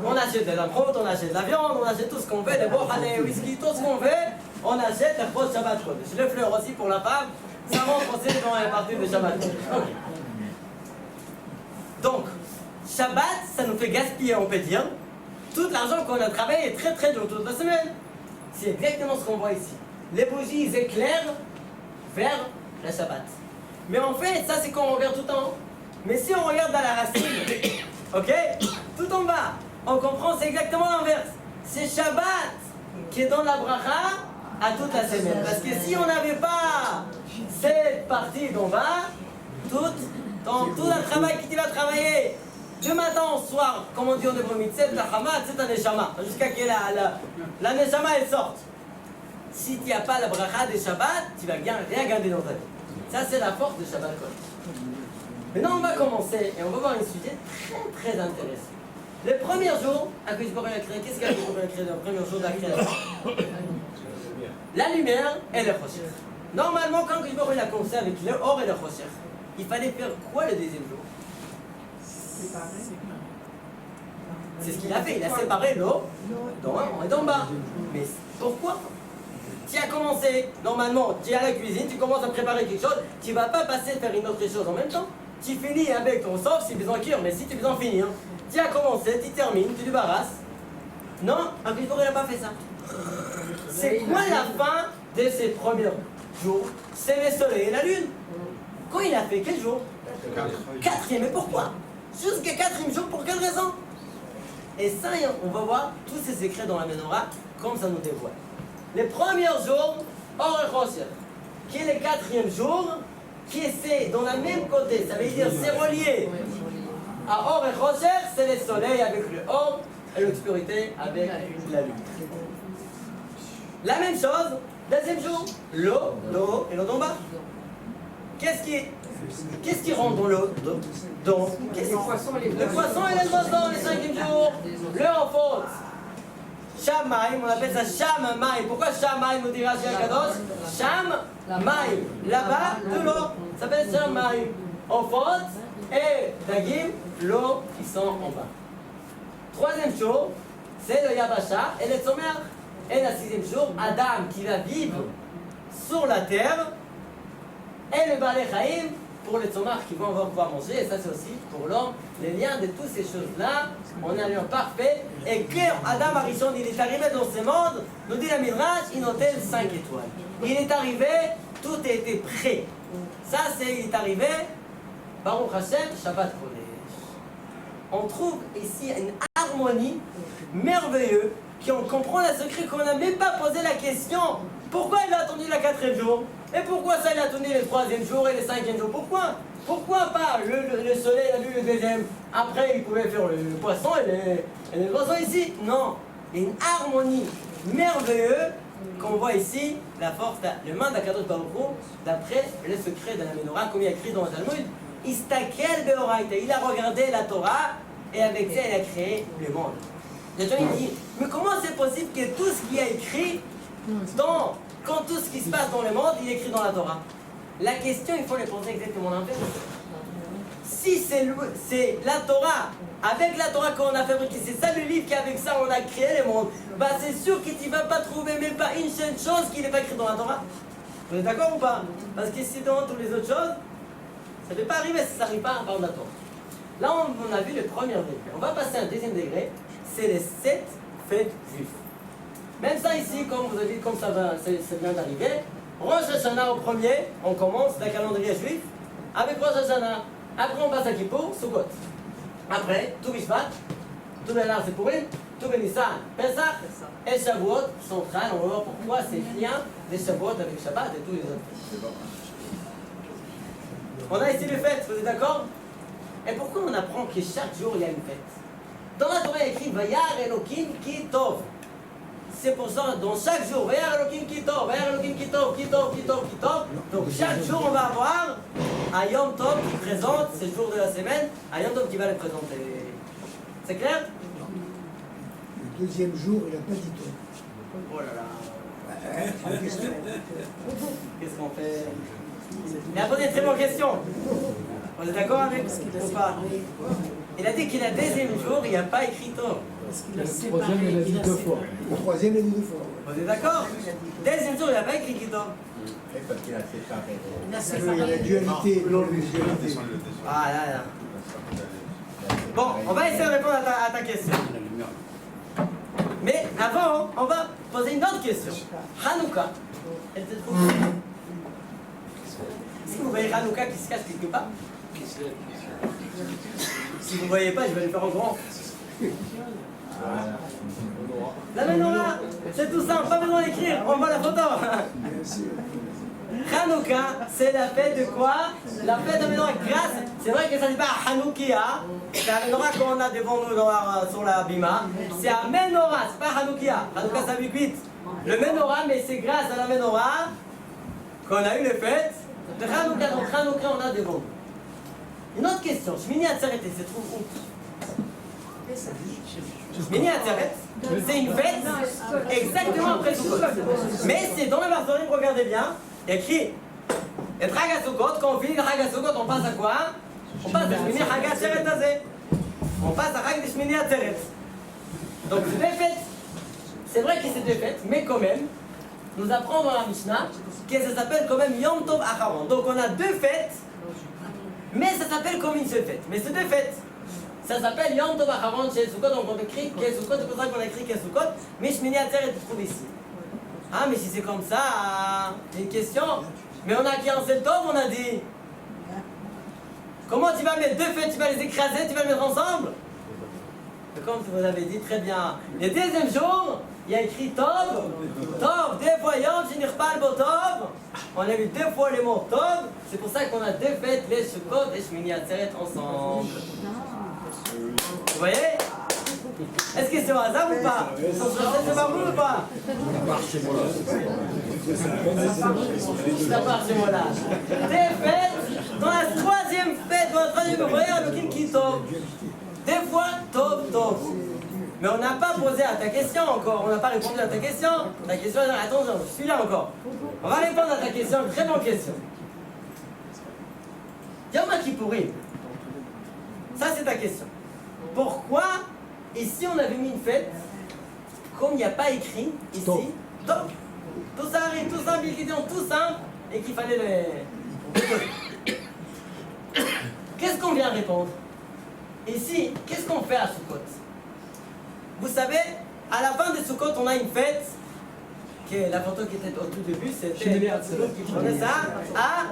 On achète de la brote, on achète de la viande, on achète tout ce qu'on veut, des bois, des whisky, tout ce qu'on veut. On achète la brote Shabbat Kodesh. Le fleur aussi pour la femme. Ça rentre aussi dans la partie de Shabbat. Okay. Donc, Shabbat, ça nous fait gaspiller, on peut dire, tout l'argent qu'on a travaillé très très dur toute la semaine. C'est exactement ce qu'on voit ici. Les bougies, ils éclairent vers la Shabbat. Mais en fait, ça c'est quand on regarde tout en haut. Mais si on regarde dans la racine, ok, tout en bas, on comprend, c'est exactement l'inverse. C'est Shabbat qui est dans la bracha à toute la semaine. Parce que si on n'avait pas cette partie d'en bas, tout le travail que tu vas travailler du matin au soir, comme on dit en hébreu, c'est la Hamad, c'est un Neshama, jusqu'à que la Neshama elle sorte. Si tu n'as pas la bracha de Shabbat, tu vas rien garder dans ta vie. Ça c'est la force de Shabbat Kodesh. Maintenant on va commencer et on va voir un sujet très très intéressant. Le premier jour, qu'est-ce qu'il a créé le premier jour de la création? La lumière et le Choshech. Normalement, quand il a commencé avec le or et le Choshech, il fallait faire quoi le deuxième jour? C'est ce qu'il a fait, il a séparé l'eau d'en haut et d'en bas. Mais pourquoi? Tu as commencé, normalement, tu es à la cuisine, tu commences à préparer quelque chose, tu ne vas pas passer à faire une autre chose en même temps. Tu finis avec ton sauf si tu as besoin de cuire, mais si tu as besoin de finir, tu as commencé, tu termines, tu débarrasses. Non, un Pifor, il n'a pas fait ça. C'est quoi la fin de ces premiers jour, c'est le soleil et la lune. Quand il a fait quel jour? Quatrième. Et pourquoi? Jusqu'à quatrième jour, pour quelle raison? Et ça, on va voir tous ces secrets dans la Menorah, comme ça nous dévoile. Les premiers jours, Or et Chosher, qui est le quatrième jour, qui est c'est dans la même côté, ça veut dire c'est relié à Or et Chosher, c'est le soleil avec le Or et l'obscurité avec la lune. La même chose, deuxième jour, l'eau et l'eau d'en bas. Qu'est-ce qui rentre dans l'eau? Le poisson et les oiseaux, le cinquième jour. Le enfant. Shamaim, on appelle ça Shamaim. Pourquoi Shamaim nous dira Rashi Kadosh? Shamaim, là-bas de l'eau. Ça s'appelle Shamaim. Enfant et Dagim, l'eau qui sont en bas. Troisième jour, c'est le Yabasha et le Tzomer. Et le sixième jour, Adam qui va vivre sur la terre. Et le Balei Chaim pour les Tzomar qui vont pouvoir manger. Et ça, c'est aussi pour l'homme. Les liens de toutes ces choses-là, on a un lien parfait. Et quand Adam Arishon, il est arrivé dans ce monde, nous dit la Midrash, il notait 5 étoiles. Il est arrivé, tout était prêt. Ça, il est arrivé, Baruch Hashem, Shabbat Kodesh. On trouve ici une harmonie merveilleuse, qu'on comprend le secret qu'on n'a même pas posé la question. Pourquoi il a attendu le quatrième jour? Et pourquoi ça il a attendu le troisième jour et le cinquième jour? Pourquoi pas le soleil a vu le deuxième? Après il pouvait faire le poisson et les oiseaux ici? Non, il y a une harmonie merveilleuse qu'on voit ici, la force, le main d'Akadosh Baruch Hu, d'après le secret de la Menorah, comme il y a écrit dans le Talmud. Istakel Beoraita, il a regardé la Torah et avec ça il a créé le monde. Les gens ils disent, mais comment c'est possible que tout ce qui est écrit quand tout ce qui se passe dans le monde, il est écrit dans la Torah? La question, il faut les poser exactement l'inverse. Si c'est la Torah, avec la Torah qu'on a fabriqué, c'est ça le livre qu'avec ça on a créé le monde, bah c'est sûr que tu ne vas pas trouver même pas une seule chose qui n'est pas écrite dans la Torah. Vous êtes d'accord ou pas? Parce que si dans toutes les autres choses, ça ne peut pas arriver si ça n'arrive pas par la Torah. Là, on a vu le premier degré. On va passer à un deuxième degré, c'est les 7 fêtes juives. Même ça ici, comme vous avez dit, comme ça vient d'arriver, Rosh Hashanah au premier, on commence le calendrier juif avec Rosh Hashanah. Après on passe à Kippour, Sukkot. Après, tout Bishvat, tout Belar c'est Purim, tout Benissan, Pesach et Shavuot central. On va voir pourquoi c'est lien des Shavuot avec Shabbat et tous les autres. On a ici les fêtes, vous êtes d'accord? Et pourquoi on apprend que chaque jour il y a une fête? Dans la Torah il y a écrit Vayar Elokim Ki Tov. C'est pour ça, dans chaque jour, Vayar Elokim Ki Tov, Vayar Elokim Ki Tov, Ki Tov, Ki Tov, Ki Tov. Donc chaque jour on va avoir un Yom Tov qui présente, c'est le jour de la semaine, un Yom Tov qui va le présenter. C'est clair? Le deuxième jour, il n'a pas dit Tov. Oh là là. Qu'est-ce qu'on fait? Il a posé une très bonne question. Vous êtes d'accord avec ou pas? Il a dit qu'il a deuxième jour, il n'y a pas écrit Tov. Le troisième, il a dit 2 fois. Le troisième, il a dit 2 fois. Vous êtes d'accord? Deuxième jour, il n'y a pas écrit Tov. Parce qu'il a séparé. Il y a la dualité. Ah là là. Bon, on va essayer de répondre à ta question. Mais avant, on va poser une autre question. Hanouka, elle se trouve où? Est-ce que vous voyez Hanouka qui se cache quelque part? Si vous ne voyez pas, je vais le faire en grand. La menorah, c'est tout simple, pas besoin d'écrire, on voit la photo. Hanouka, c'est la fête de quoi? La fête de menorah. Grâce, c'est vrai que ça ne dit pas Hanoukia, c'est la menorah qu'on a devant nous sur la bima. C'est un menorah, c'est pas Hanoukia. Hanouka, ça veut vite. Le menorah, mais c'est grâce à la menorah qu'on a eu les fêtes de Hanouka. Donc Hanouka, on a devant nous. Une autre question, Shmini Atzeret, elle se trouve où? Shmini Atzeret, c'est une fête exactement après Sukkot. Mais c'est dans le Marzorim, regardez bien, il y a écrit et Chag HaSukkot, quand on finit le Chag HaSukkot, on passe à quoi? On passe à Shmini Chag Atzeret Azeh. On passe à Chag de Shmini Atzeret. Donc c'est deux fêtes. C'est vrai que c'est deux fêtes, mais quand même, nous apprenons dans la Mishnah que ça s'appelle quand même Yom Tov Acharon. Donc on a deux fêtes. Mais ça s'appelle comme une seule fête. Mais c'est deux fêtes. Ça s'appelle Yom Tov Acharon chez Sukkot. Donc on écrit que Sukkot, c'est pour ça qu'on a écrit que Sukkot. Mais Shmini Atzeret se trouve ici. Ah, mais si c'est comme ça, c'est une question. Mais on a qui en septembre, on a dit. Comment tu vas mettre deux fêtes, tu vas les écraser, tu vas les mettre ensemble? Comme vous avez dit très bien. Le deuxième jour, il y a écrit Tov. Tov, deux fois Yom, Shinir Pal Bo Tov. On a vu deux fois le mot Tov. C'est pour ça qu'on a deux fêtes, les Sukkot et Shmini Atzeret ensemble. Vous voyez? Est-ce que c'est au hasard ou pas? C'est pas vous ou pas? Ça part chez moi là. Deux fêtes, dans la troisième fête, dans la troisième, vous voyez, le Kin Kin Tov. Deux fois, Tov, Tov. Mais on n'a pas posé à ta question encore, on n'a pas répondu à ta question. Ta question, attends, je suis là encore. On va répondre à ta question, très bonne question. Yom Kippourim. Ça, c'est ta question. Pourquoi, ici, on avait mis une fête, comme il n'y a pas écrit, ici, Tov. Tout ça arrive, tout ça, tout simple, et qu'il fallait le... Qu'est-ce qu'on vient répondre? Ici, qu'est-ce qu'on fait à Sukkot? Vous savez, à la fin de Sukkot, on a une fête, qui est la photo qui était au tout début, c'était qui prenait ça, à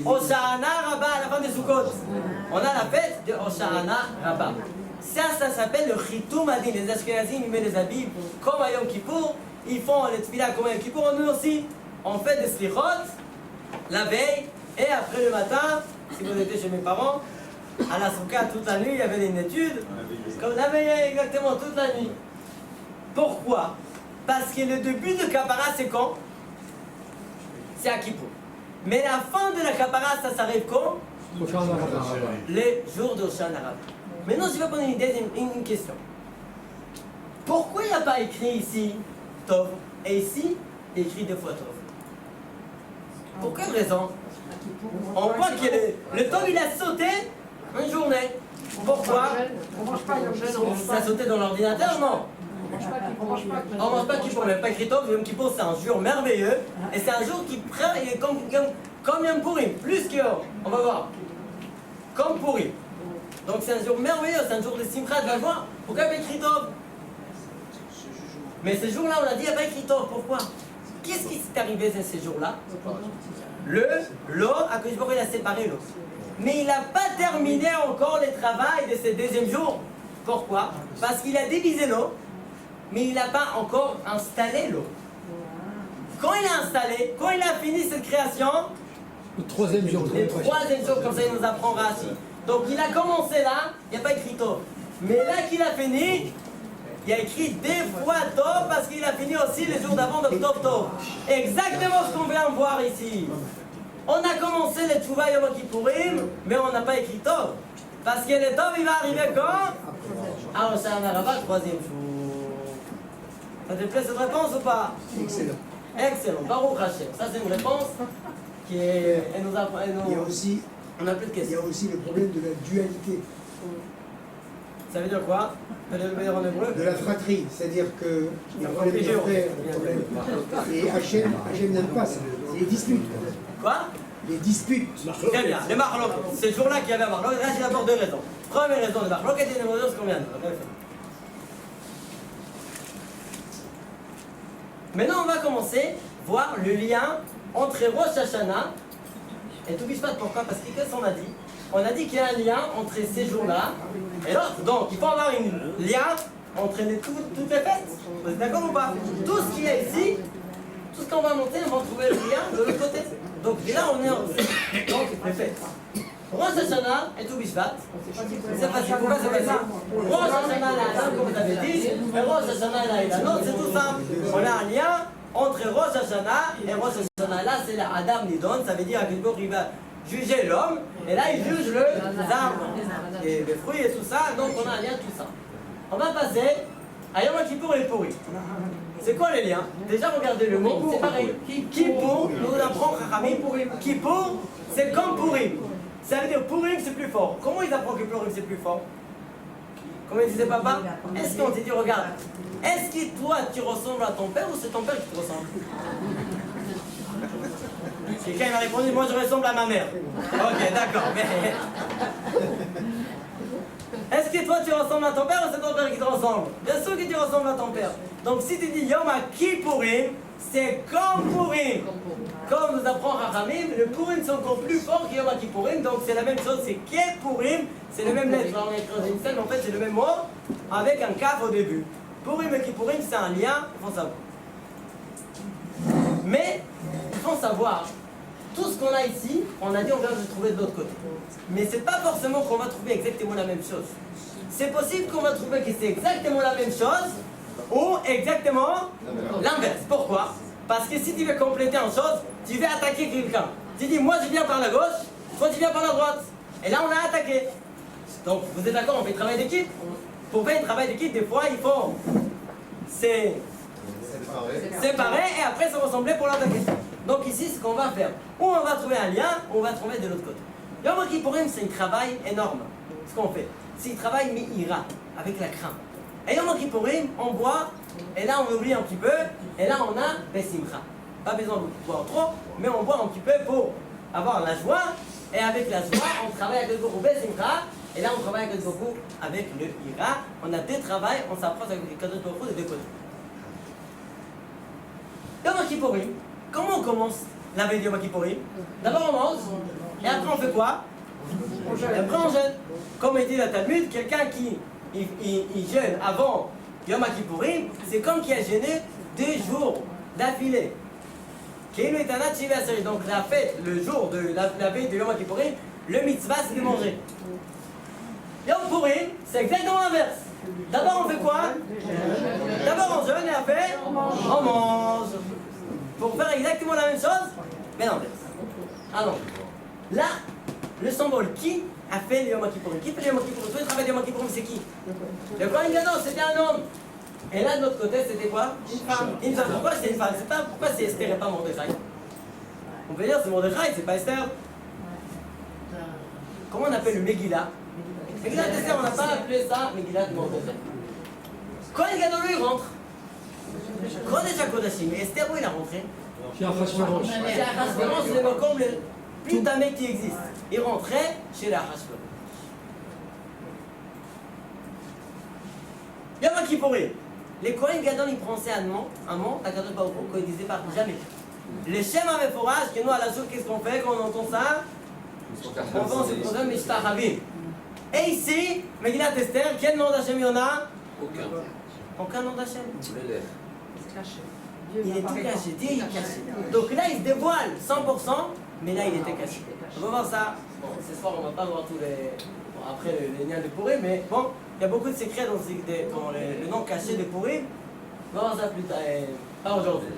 Hoshana Rabbah, à la fin de Sukkot. On a la fête de Hoshana Rabbah. Ça s'appelle le Chitum Adin. Les Ashkenazim, ils mettent les habits comme à Yom Kippour, ils font les tefillah comme à Yom Kippour, nous aussi. On fait des slichot la veille, et après le matin, si vous étiez chez mes parents, à la Souka toute la nuit, il y avait une étude, comme la veille exactement toute la nuit. Pourquoi? Parce que le début de Kapara, c'est quand? C'est à Kippour. Mais la fin de la Kapara, ça s'arrive quand? Les jours d'Hoshana Rabbah. Maintenant, je vais poser une question. Pourquoi il n'y a pas écrit ici Tov et ici écrit deux fois Tov? Pour quelle raison? On voit que le Tov il a sauté une journée. Pourquoi? Ça a sauté dans l'ordinateur, non? On mange pas Kippour, on n'a pas écrit Tov. Yom Kippour, c'est un jour merveilleux. Et c'est un jour qui prend, il est comme Yom Purim, plus que, on va voir, comme Purim. Donc c'est un jour merveilleux, c'est un jour de Simcha, de la joie. Pourquoi il n'y a pas écrit Tov? Mais ce jour-là, on a dit, il n'y a pas écrit Tov. Pourquoi? Qu'est-ce qui s'est arrivé dans ces jours-là? L'eau, Akadosh Baruch Hu, il a séparé l'eau. Mais il n'a pas terminé encore le travail de ce deuxième jour. Pourquoi? Parce qu'il a divisé l'eau, mais il n'a pas encore installé l'eau. Quand il a installé, quand il a fini cette création, le troisième jour. Le troisième jour, comme ça il nous apprend Rashi. Donc il a commencé là, il n'y a pas écrit Tov. Mais là qu'il a fini, il y a écrit deux fois Tov parce qu'il a fini aussi les jours d'avant de Tov Tov. Exactement ce qu'on vient de voir ici. On a commencé le Tchouva Yom Kippourim, mais on n'a pas écrit Tov. Parce que le Tov il va arriver quand? À Hoshana Rabbah, troisième jour. Ça te plaît cette réponse ou pas? Excellent. Excellent, Baruch Hashem. Ça c'est une réponse qui est... Il y a aussi, On a plus de il y questions. a aussi le problème de la dualité, Ça veut dire quoi? Ça veut dire en hébreu? de la fratrie. C'est-à dire que il y a un problème de frère, un problème. Et Hachem n'aime pas ça. C'est les disputes. Quoi? Les disputes. Très bien, les marloques. C'est le jour-là qu'il y avait un marloque. Là, j'ai d'abord deux raisons. Première raison, les marloques étaient une raison, ce qu'on vient de dire. Maintenant, on va commencer à voir le lien entre Rosh Hashanah et Toubou Shvat. Pourquoi? Parce que qu'est-ce qu'on a dit? On a dit qu'il y a un lien entre ces jours-là et l'autre. Donc, il faut avoir un lien entre toutes les fêtes. Vous êtes d'accord ou pas? Tout ce qu'il y a ici, tout ce qu'on va monter, on va trouver le lien de l'autre côté. Donc là, on est en... Donc, les fêtes. Rosh Hashanah et Toubou Shvat. C'est facile. Pourquoi c'est facile? Rosh Hashanah, là, comme vous avez dit, et Rosh Hashanah, là, et la nôtre, c'est tout simple. On a un lien entre Rosh Hashanah et Rosh Hashanah. Là, c'est la Adam Nidon, ça veut dire qu'il va juger l'homme, et là, il juge les arbres, et les fruits et tout ça, donc on a un lien tout ça. On va passer à Yom Kippour et Purim. C'est quoi les liens? Déjà, regardez le mot, c'est pareil. Kippour, nous apprend Chachamim. Kippour, c'est comme Purim. Ça veut dire Purim, c'est plus fort. Comment ils apprennent que Purim, c'est plus fort? Comme il disait papa, est-ce qu'on t'a dit, regarde, est-ce que toi, tu ressembles à ton père ou c'est ton père qui te ressemble? Quelqu'un m'a répondu, moi je ressemble à ma mère. Ok, d'accord, mais... Est-ce que toi tu ressembles à ton père ou c'est ton père qui te ressemble? Bien sûr que tu ressembles à ton père. Donc si tu dis Yom Kippourim, c'est comme Purim. Comme nous apprend Rachamim, le Purim sont encore plus forts que Yom Kippourim, donc c'est la même chose, c'est Ké Purim, c'est le même lettre, on a écrit dans une scène, mais en fait c'est le même mot, avec un kaf au début. Purim et Kippourim, c'est un lien, il faut savoir. Mais, il faut savoir, tout ce qu'on a ici, on a dit on vient de trouver de l'autre côté. Mais c'est pas forcément qu'on va trouver exactement la même chose. C'est possible qu'on va trouver que c'est exactement la même chose, ou exactement l'inverse. Pourquoi? Parce que si tu veux compléter une chose, tu veux attaquer quelqu'un. Tu dis, moi je viens par la gauche, toi tu viens par la droite. Et là on a attaqué. Donc vous êtes d'accord, on fait un travail d'équipe. Pour faire un travail d'équipe, des fois il faut séparer et après se ressembler pour l'attaquer. Donc ici, ce qu'on va faire, ou on va trouver un lien, ou on va trouver de l'autre côté. Yom Kippourim, c'est un travail énorme. Ce qu'on fait, c'est un travail mi-ira, avec la crainte. Et Yom Kippourim, on boit, et là on oublie un petit peu, et là on a Besimcha. Pas besoin de boire trop, mais on boit un petit peu pour avoir la joie, et avec la joie, on travaille avec le Gourou Besimcha, et là on travaille avec le Gourou avec le ira. On a deux travails, on s'approche avec le Kadosh Baruch Hu des deux côtés. Yom Kippourim, comment on commence la veille de Yom Kippourim? D'abord on mange, et après on fait quoi? Et après on jeûne. Comme dit la Talmud, quelqu'un qui il jeûne avant Yom Kippourim, c'est comme qui a jeûné 2 jours d'affilée. Donc la fête, le jour de la veille de Yom Kippourim, le mitzvah c'est de manger. Yom Purim, c'est exactement l'inverse. D'abord on fait quoi? D'abord on jeûne et après on mange. Pour faire exactement la même chose, mais l'inverse. Alors, là, le symbole, qui a fait le Yom Kippourim? Qui fait le Yom Kippourim? Tout le travail de Yom Kippourim, c'est qui? Le Kohen Gadol, c'était un homme. Et là, de l'autre côté, c'était quoi? Une femme. Une femme. Pourquoi c'est une femme? C'est pas, pourquoi c'est Esther et pas Mordechai? On peut dire c'est Mordechai, c'est pas Esther. Comment on appelle le Megillah? Megillah d'Esther, on n'a pas appelé ça Megillah de Mordechai. Kohen Gadol, lui, il rentre. Kodesh HaKodashim, et Esther, où il a rentré? Chez Achashverosh. Chez Achashverosh, c'est le macombe le plus tamé qui existe. Il rentrait chez la Achashverosh. Yom Kippourim. Les Kohen Gadol, ils prononçaient un mot, à Kadosh Baruch Hu, qu'ils disaient pas jamais. Les Shem HaMeforach, que nous à la jour, qu'est-ce qu'on fait quand on entend ça? On va se poser Mishtachavim. Et ici, Megillat Esther, quel nom d'Hachem il y en a? Aucun nom d'Hachem. Il est tout caché, Dieu il est caché. Donc là il se dévoile 100%, mais là il était caché. On va voir ça. Bon, ce soir on va pas voir tous les. Bon, après les liens de Purim, mais bon, il y a beaucoup de secrets dans le nom caché de Purim. On va voir ça plus tard, pas aujourd'hui.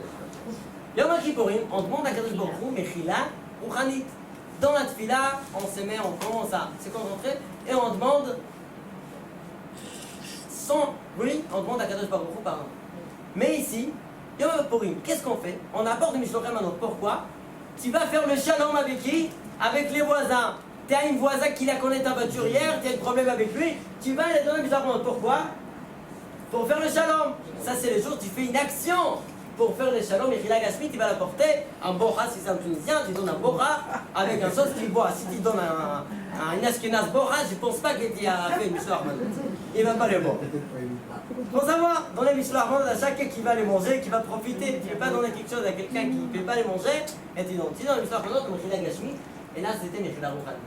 Yom Kippourim, on demande à Kadosh Baruch Hu, Mechila ou Chanit. Dans la Tfila, on se met, on commence à se concentrer et on demande sans bruit, on demande à Kadosh Baruch Hu pardon. Mais ici, Yom Kippourim, qu'est-ce qu'on fait? On apporte des Mishlochim maintenant. Pourquoi? Tu vas faire le shalom avec qui? Avec les voisins. Tu as une voisine qui la connaît ta voiture hier, tu as un problème avec lui, tu vas aller donner des Mishlochim. Pourquoi? Pour faire le shalom. Ça, c'est le jour où tu fais une action. Pour faire le shalom, Mechila Gashmi, tu vas l'apporter un bora, si c'est un Tunisien, tu donnes un bora avec un sauce qu'il boit. Si tu donnes un Ashkenaz bora, je ne pense pas qu'il a fait une Mishloach maintenant. Il ne va pas le boire. Faut savoir, dans les Mishloach, il y a chacun qui va les manger, qui va profiter. Tu ne peux pas donner quelque chose à quelqu'un qui ne peut pas les manger, et tu donnes. Tu donnes les Mishloach maintenant, Mechila Gashmi, et là c'était Mechila Rouchanit.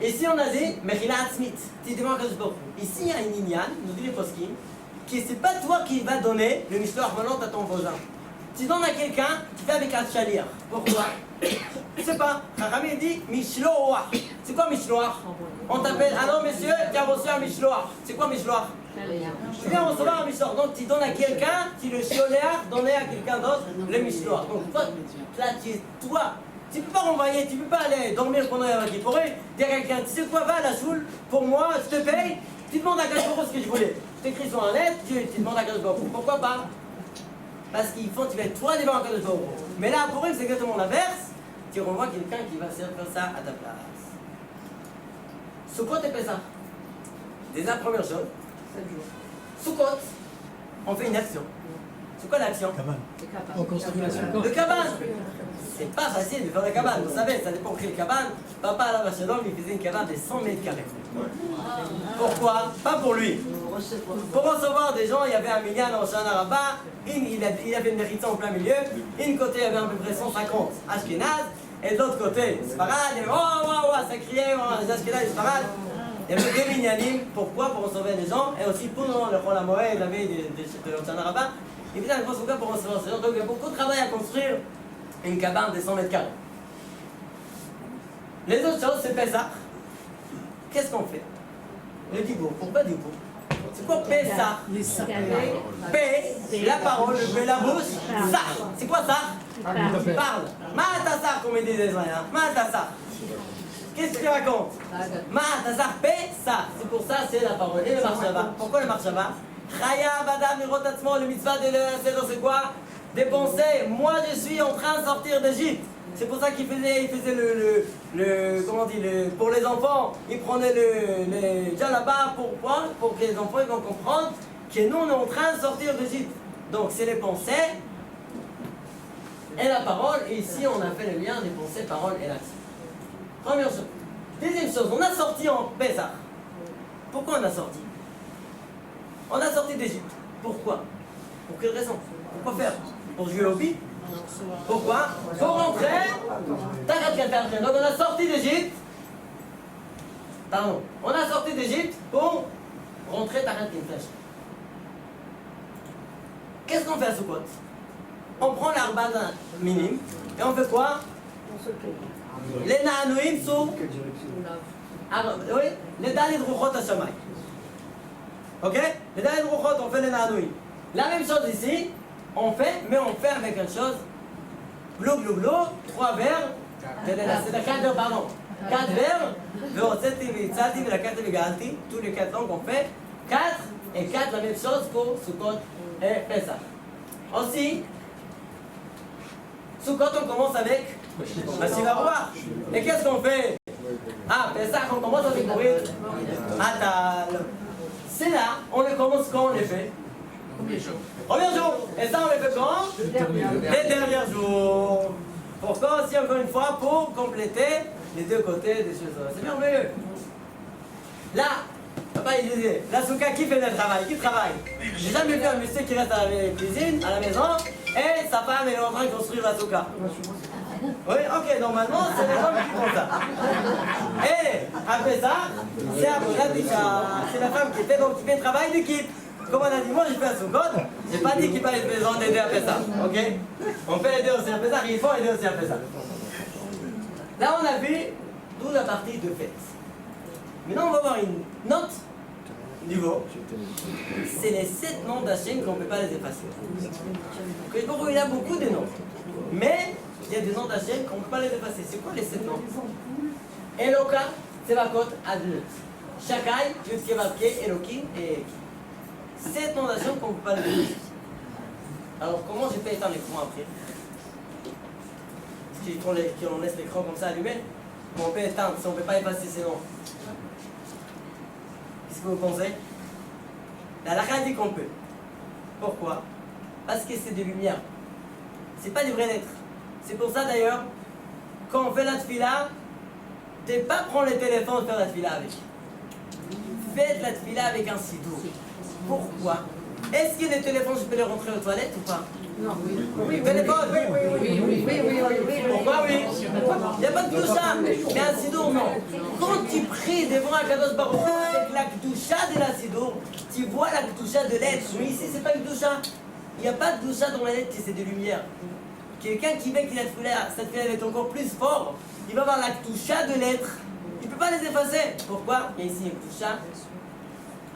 Ici on a dit Mechila Atzmit, tu demandes à Kadosh Baruch Hu. Ici il y a une Inyan, nous dit les poskim, que c'est pas toi qui va donner le mishloach maintenant à ton voisin. Tu donnes à quelqu'un, tu fais avec un chalir. Pourquoi? Je sais pas. Rami dit mishloach. C'est quoi mishloach? On t'appelle, alors monsieur, tu as reçu un mishloach. C'est quoi mishloach? Tu viens recevoir un mishloach. Donc tu donnes à quelqu'un, tu le shioléach, donner à quelqu'un d'autre le mishloach. Donc toi, là tu es toi. Tu peux pas renvoyer, tu peux pas aller dormir pendant Yom Kippourim, dire à quelqu'un, tu sais quoi, va à la choule, pour moi, je te paye, tu demandes à Kadosh Baruch Hu ce que je voulais. Tu écris sur un lettre, tu demandes à Kadosh Baruch Hu. Pourquoi pas? Parce qu'il faut, tu vas être toi devant Kadosh Baruch Hu. Mais là, pour eux, c'est exactement l'inverse. Tu renvoies quelqu'un qui va faire ça à ta place. Sukkot et Pesach. Déjà, première chose. Sukkot, on fait une action. C'est quoi l'action? On construit la souka. Le cabane. C'est pas facile de faire la cabane, vous savez, ça dépend quelle cabane. Papa à la Vachelom, il faisait une cabane de 100 mètres carrés. Pourquoi? Pas pour lui. Pour recevoir des gens, il y avait un million en Shana Rabbah, il avait une mériton en plein milieu, une côté il y avait à peu près 150 Ashkenaz, et de l'autre côté, Sfarad, il y avait ça criait, les Ashkenaz et Sfarad. Il y avait deux minyanim, pourquoi? Pour recevoir des gens, et aussi pour le Chol HaMoed, la veille de Shana Rabbah, il faisait un gros souka pour recevoir ces gens, donc il y a beaucoup de travail à construire une cabane de 100 mètres carrés. Les autres choses, c'est Pessah. Qu'est-ce qu'on fait? Le dibour. Pourquoi dibour? C'est quoi Pessah? P, la parole, le P, la bouche, ça. C'est quoi ça? Parle. Ma'atasar, comme ils disent les Israéliens. Ma'atasar. Qu'est-ce que tu racontes? Ma'atasar, Pessah. C'est pour ça, c'est la parole. Et le marshava. Pourquoi le marshava? Chaya, Badam, Mirotatzmo, le mitzvah de l'Seder, c'est quoi? Dépenser. Moi, je suis en train de sortir d'Égypte. C'est pour ça qu'il faisait comment on dit, pour les enfants, il prenait le djalaba pour que les enfants ils vont comprendre que nous, on est en train de sortir d'Égypte. Donc, c'est les pensées et la parole. Et ici, on a fait le lien des pensées, paroles et l'action. Première chose. Deuxième chose, on a sorti en Pessah. Pourquoi on a sorti? On a sorti d'Égypte. Pourquoi? Pour quelle raison? Pourquoi faire? Pour jouer au bit? Pourquoi? Pour rentrer. Donc on a sorti d'Égypte. Pardon. On a sorti d'Égypte pour rentrer Tarat Kinfresh. Qu'est-ce qu'on fait à Sukkot? On prend l'arba minime et on fait quoi? Les Na'anouim sous. Oui, les Dalit Ruchot Hashamay. Ok? Les Dalit Ruchot, on fait les Na'anouim. La même chose ici. On fait, mais on fait avec une chose. Glou, glou, glou, 3 verres. C'est 4 verres, pardon. 4 verres. Tous les 4 langues, on fait 4 et 4, la même chose pour Sukkot et Pessah. Aussi, Sukkot, on commence avec Machine à boire. Et qu'est-ce qu'on fait? Ah, Pessah, on commence avec Bourit. Atal. C'est là, on le commence quand on les fait? Premier jour. Et ça, on les fait quand? Les derniers jours. Pourquoi aussi, encore une fois, pour compléter les deux côtés des choses. C'est merveilleux. Là, papa, il disait, la souka, qui fait le travail? Qui travaille? J'ai jamais vu un monsieur qui reste à la cuisine, à la maison, et sa femme est en train de construire la souka. Oui, ok, normalement, c'est les hommes qui font ça. Et après ça, c'est la femme qui fait, donc qui fait le travail d'équipe. Comme on a dit, moi j'ai fait un sous-code, j'ai pas dit qu'il fallait besoin d'aider à faire ça, ok? On peut aider aussi à faire ça, il faut aider aussi à faire ça. Là on a vu toute la partie de fête. Maintenant on va voir une note niveau. C'est les 7 noms d'Hachem qu'on ne peut pas les effacer. Donc il y a beaucoup de noms. Mais il y a des noms d'Hachem qu'on ne peut pas les effacer. C'est quoi les 7 noms? Eloka, Tsevakot, Adlut. Shakai, Yudkevavke, Elokim et 7 noms d'Hachem qu'on ne peut pas les effacer. Alors comment j'ai fait éteindre l'écran après? Parce qu'on laisse l'écran comme ça allumé. On peut éteindre si on ne peut pas effacer ces noms. Qu'est-ce que vous pensez? La halakha dit qu'on peut. Pourquoi? Parce que c'est de lumière. C'est pas du vrai être. C'est pour ça d'ailleurs, quand on fait la tfila, ne pas prendre le téléphone et faire la tfila avec. Faites la tfila avec un sidour. Pourquoi? Est-ce que les téléphones, je peux les rentrer aux toilettes ou pas? Non. Oui, téléphone, oui. Pourquoi oui? Il n'y a pas de doucha, mais un sidour, non. Quand tu pries devant un Kadosh Baruch Hu avec la doucha de la sidour, tu vois la doucha de l'être. Mais ici, c'est pas une doucha. Il n'y a pas de doucha dans la lettre qui c'est de lumière. Quelqu'un qui veut qu'il ait cette fille est encore plus fort, il va avoir la doucha de l'être. Il ne peut pas les effacer. Pourquoi? Il y a ici une doucha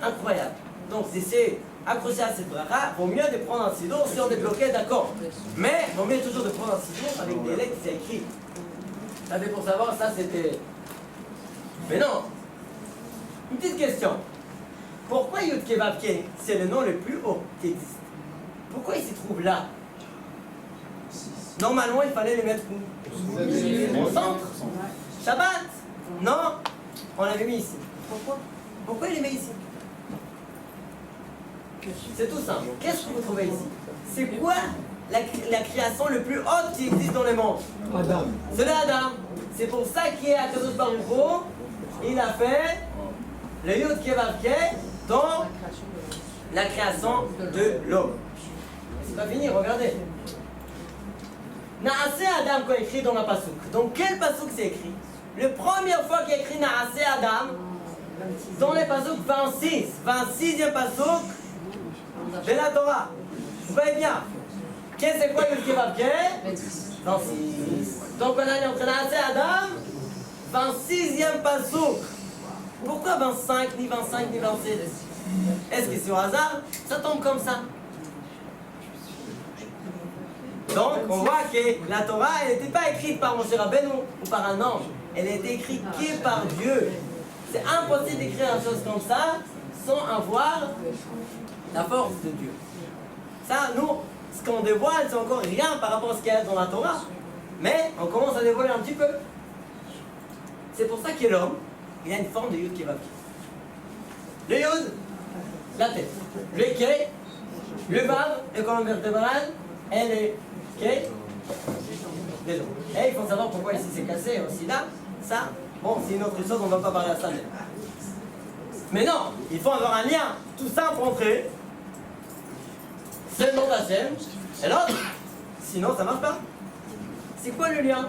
incroyable. Donc, c'est accroché à cette bracha, vaut mieux de prendre un sidour si on est bloqué, d'accord. Mais vaut mieux toujours de prendre un sidour avec des lettres qui c'est écrit. Ça c'est pour savoir, ça c'était. Mais non. Une petite question. Pourquoi Yud Kevavke, c'est le nom le plus haut qui existe? Pourquoi il se trouve là? Normalement, il fallait les mettre où? Au centre. Shabbat. Non. On l'avait mis ici. Pourquoi il les met ici? C'est tout simple. Qu'est-ce que vous trouvez ici? c'est quoi la création le plus haute qui existe dans le monde? Adam. C'est l'Adam. C'est pour ça qu'Akadosh Baruch Hu, il a fait le Yud Kei Vav Kei dans la création de l'homme. C'est pas fini, regardez. Naaseh Adam, quand écrit dans la Pasuk. Donc quel Pasuk c'est écrit? La première fois qu'il est écrit Naaseh Adam, dans les Pasuk 26, 26e Pasuk de la Torah. Vous voyez bien. Qu'est-ce que c'est quoi le Yud Kei Vav Kei? 26. Donc on a entre Naaseh Adam, 26e Pasuk. Pourquoi 25, ni 25, ni 27? Est-ce que c'est au hasard? Ça tombe comme ça. Donc, on voit que la Torah, elle n'était pas écrite par Moshe Rabbeinu ou par un ange. Elle a été écrite que par Dieu. C'est impossible d'écrire une chose comme ça sans avoir la force de Dieu. Ça, nous, ce qu'on dévoile, c'est encore rien par rapport à ce qu'il y a dans la Torah. Mais on commence à dévoiler un petit peu. C'est pour ça que l'homme, il a une forme de Yud Kei Vav Kei. Le Yud, la tête. Le Kei, le Vav, le colonne vertébrale, et le Kei, les jambes. Et il faut savoir pourquoi ici c'est cassé, aussi là. Ça, bon, c'est une autre chose, on ne va pas parler à ça. Mais non, il faut avoir un lien tout simple entre eux. C'est le nom d'Hachem et l'autre. Sinon, ça ne marche pas. C'est quoi le lien?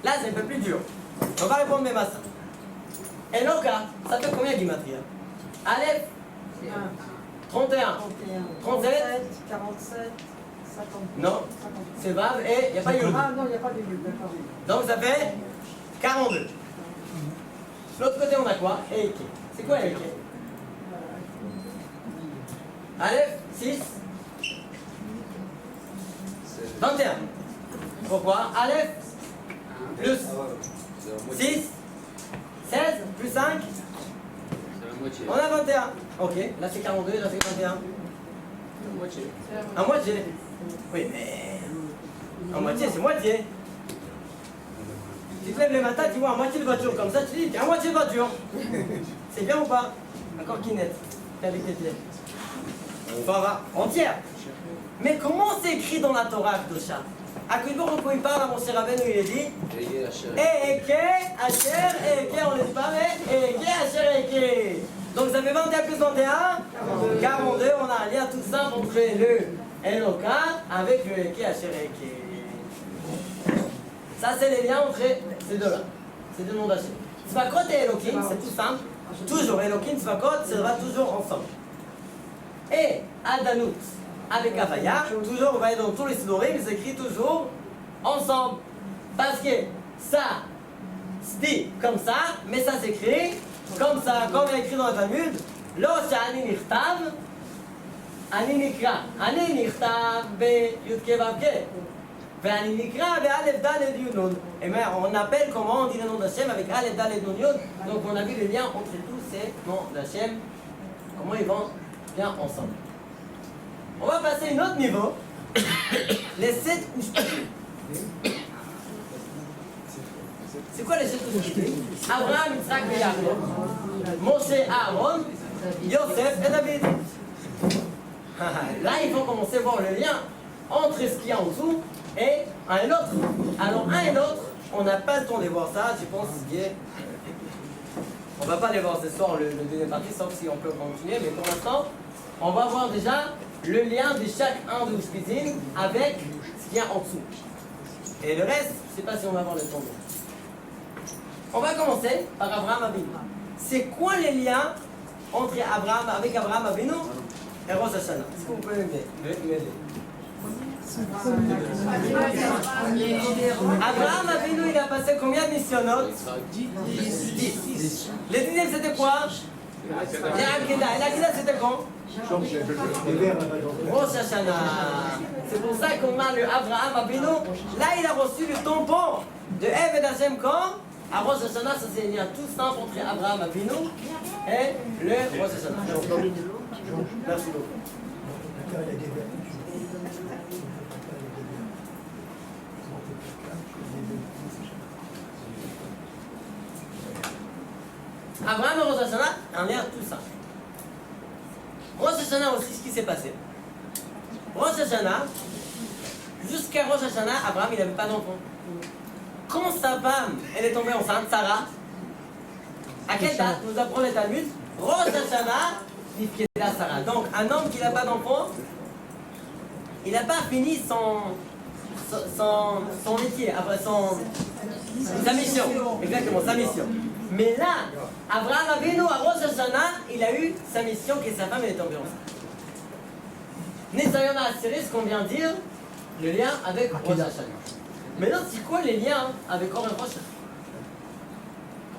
Là, c'est un peu plus dur. On va répondre même à ça. Eloka, ça fait combien Gimatria? Aleph, 31. 37, 47, 50. non, c'est Vav et il n'y a pas Yud. Ah non, il n'y a pas de Yud, d'accord. Donc ça fait 42. De l'autre côté, on a quoi? Eke. C'est quoi Eke? Aleph, 6. 21. Pourquoi? Aleph, plus 6. 16 plus 5. On a 21. Ok, là c'est 42, là c'est 21. À moitié. Oui, mais. À moitié, c'est moitié. Tu te lèves le matin, tu vois à moitié de voiture comme ça, tu dis, t'es à moitié de voiture. C'est bien ou pas? Encore Kinette. T'es avec tes pieds. Il faut avoir entière. Mais comment c'est écrit dans la Torah, Kdosha? À quel moment il parle à mon cher Rabbeinu, il est dit Eke, Asher, Eke, on laisse pas, mais Eke, Asher, Eke. Donc ça fait 21 plus 21, 42, on a un lien tout simple entre le Eloka avec le Eke, Asher, Eke. Ça c'est les liens entre ces deux-là, ces deux noms d'Hachem. Tzvakot et Elokim, c'est tout simple. Toujours Elokim, Tzvakot, ça va toujours ensemble. Et Adanut avec Avaya, toujours, vous voyez dans tous les sidorim, ils s'écrit toujours ensemble. Parce que ça se dit comme ça, mais ça s'écrit comme ça, comme il est écrit dans le Talmud. Lo sh'ani nichtav, ani nikra. Ani nichtav be Yud Kei Vav Kei. Ve'ani nikra be Aleph Daled Yud Nun. Et bien, on appelle comment on dit le nom d'Hachem avec Aleph Daled Nun Yud. Donc on a vu le lien entre tous ces noms d'Hachem, comment ils vont bien ensemble. On va passer à un autre niveau, les 7 Ushpatim. C'est quoi les 7 Ushpatim? Abraham, Yitzhak et Yaakov, Moshe, Aaron, Yosef et David. Là, il faut commencer à voir le lien entre ce qu'il y a en dessous et un et l'autre. Alors, un et l'autre, on n'a pas le temps de voir ça, je pense que on ne va pas les voir ce soir, le deuxième partie, sauf si on peut continuer, mais pour l'instant, on va voir déjà le lien de chaque un de Ushpitim avec ce qu'il y a en dessous. Et le reste, je ne sais pas si on va avoir le temps. On va commencer par Abraham Avinu. C'est quoi les liens entre avec Abraham Avinu et Rosh Hashanah? Est-ce que vous pouvez m'aider? Abraham Avinu, il a passé combien de missionnotes? 10. Le 10e c'était quoi? L'Akedah. Et l'Akedah c'était quand? Rosh Hashanah. C'est pour ça qu'on a le Abraham Avinu. Là, il a reçu le tampon de Eved Hashem quand? À Rosh Hashanah, ça c'est un lien tout simple entre Abraham Avinu et le Rosh Hashanah. Merci beaucoup. Abraham et Rosh Hashanah, un lien tout simple. Rosh Hashanah aussi, ce qui s'est passé. Rosh Hashanah, jusqu'à Rosh Hashanah, Abraham, il n'avait pas d'enfant. Quand sa femme, elle est tombée enceinte, Sarah, à quelle date nous apprend le Talmud? Rosh Hashanah, Nifkeda Sarah. Donc, un homme qui n'a pas d'enfant, il n'a pas fini son métier, après sa mission. Exactement, sa mission. Mais là, Abraham Avinu, à Rosh Hashanah, il a eu sa mission, qui est sa femme, elle est tombée enceinte. Netzayon a assuré ce qu'on vient de dire, le lien avec Rosh Hashanah. Maintenant, c'est quoi les liens avec Or et Rosh?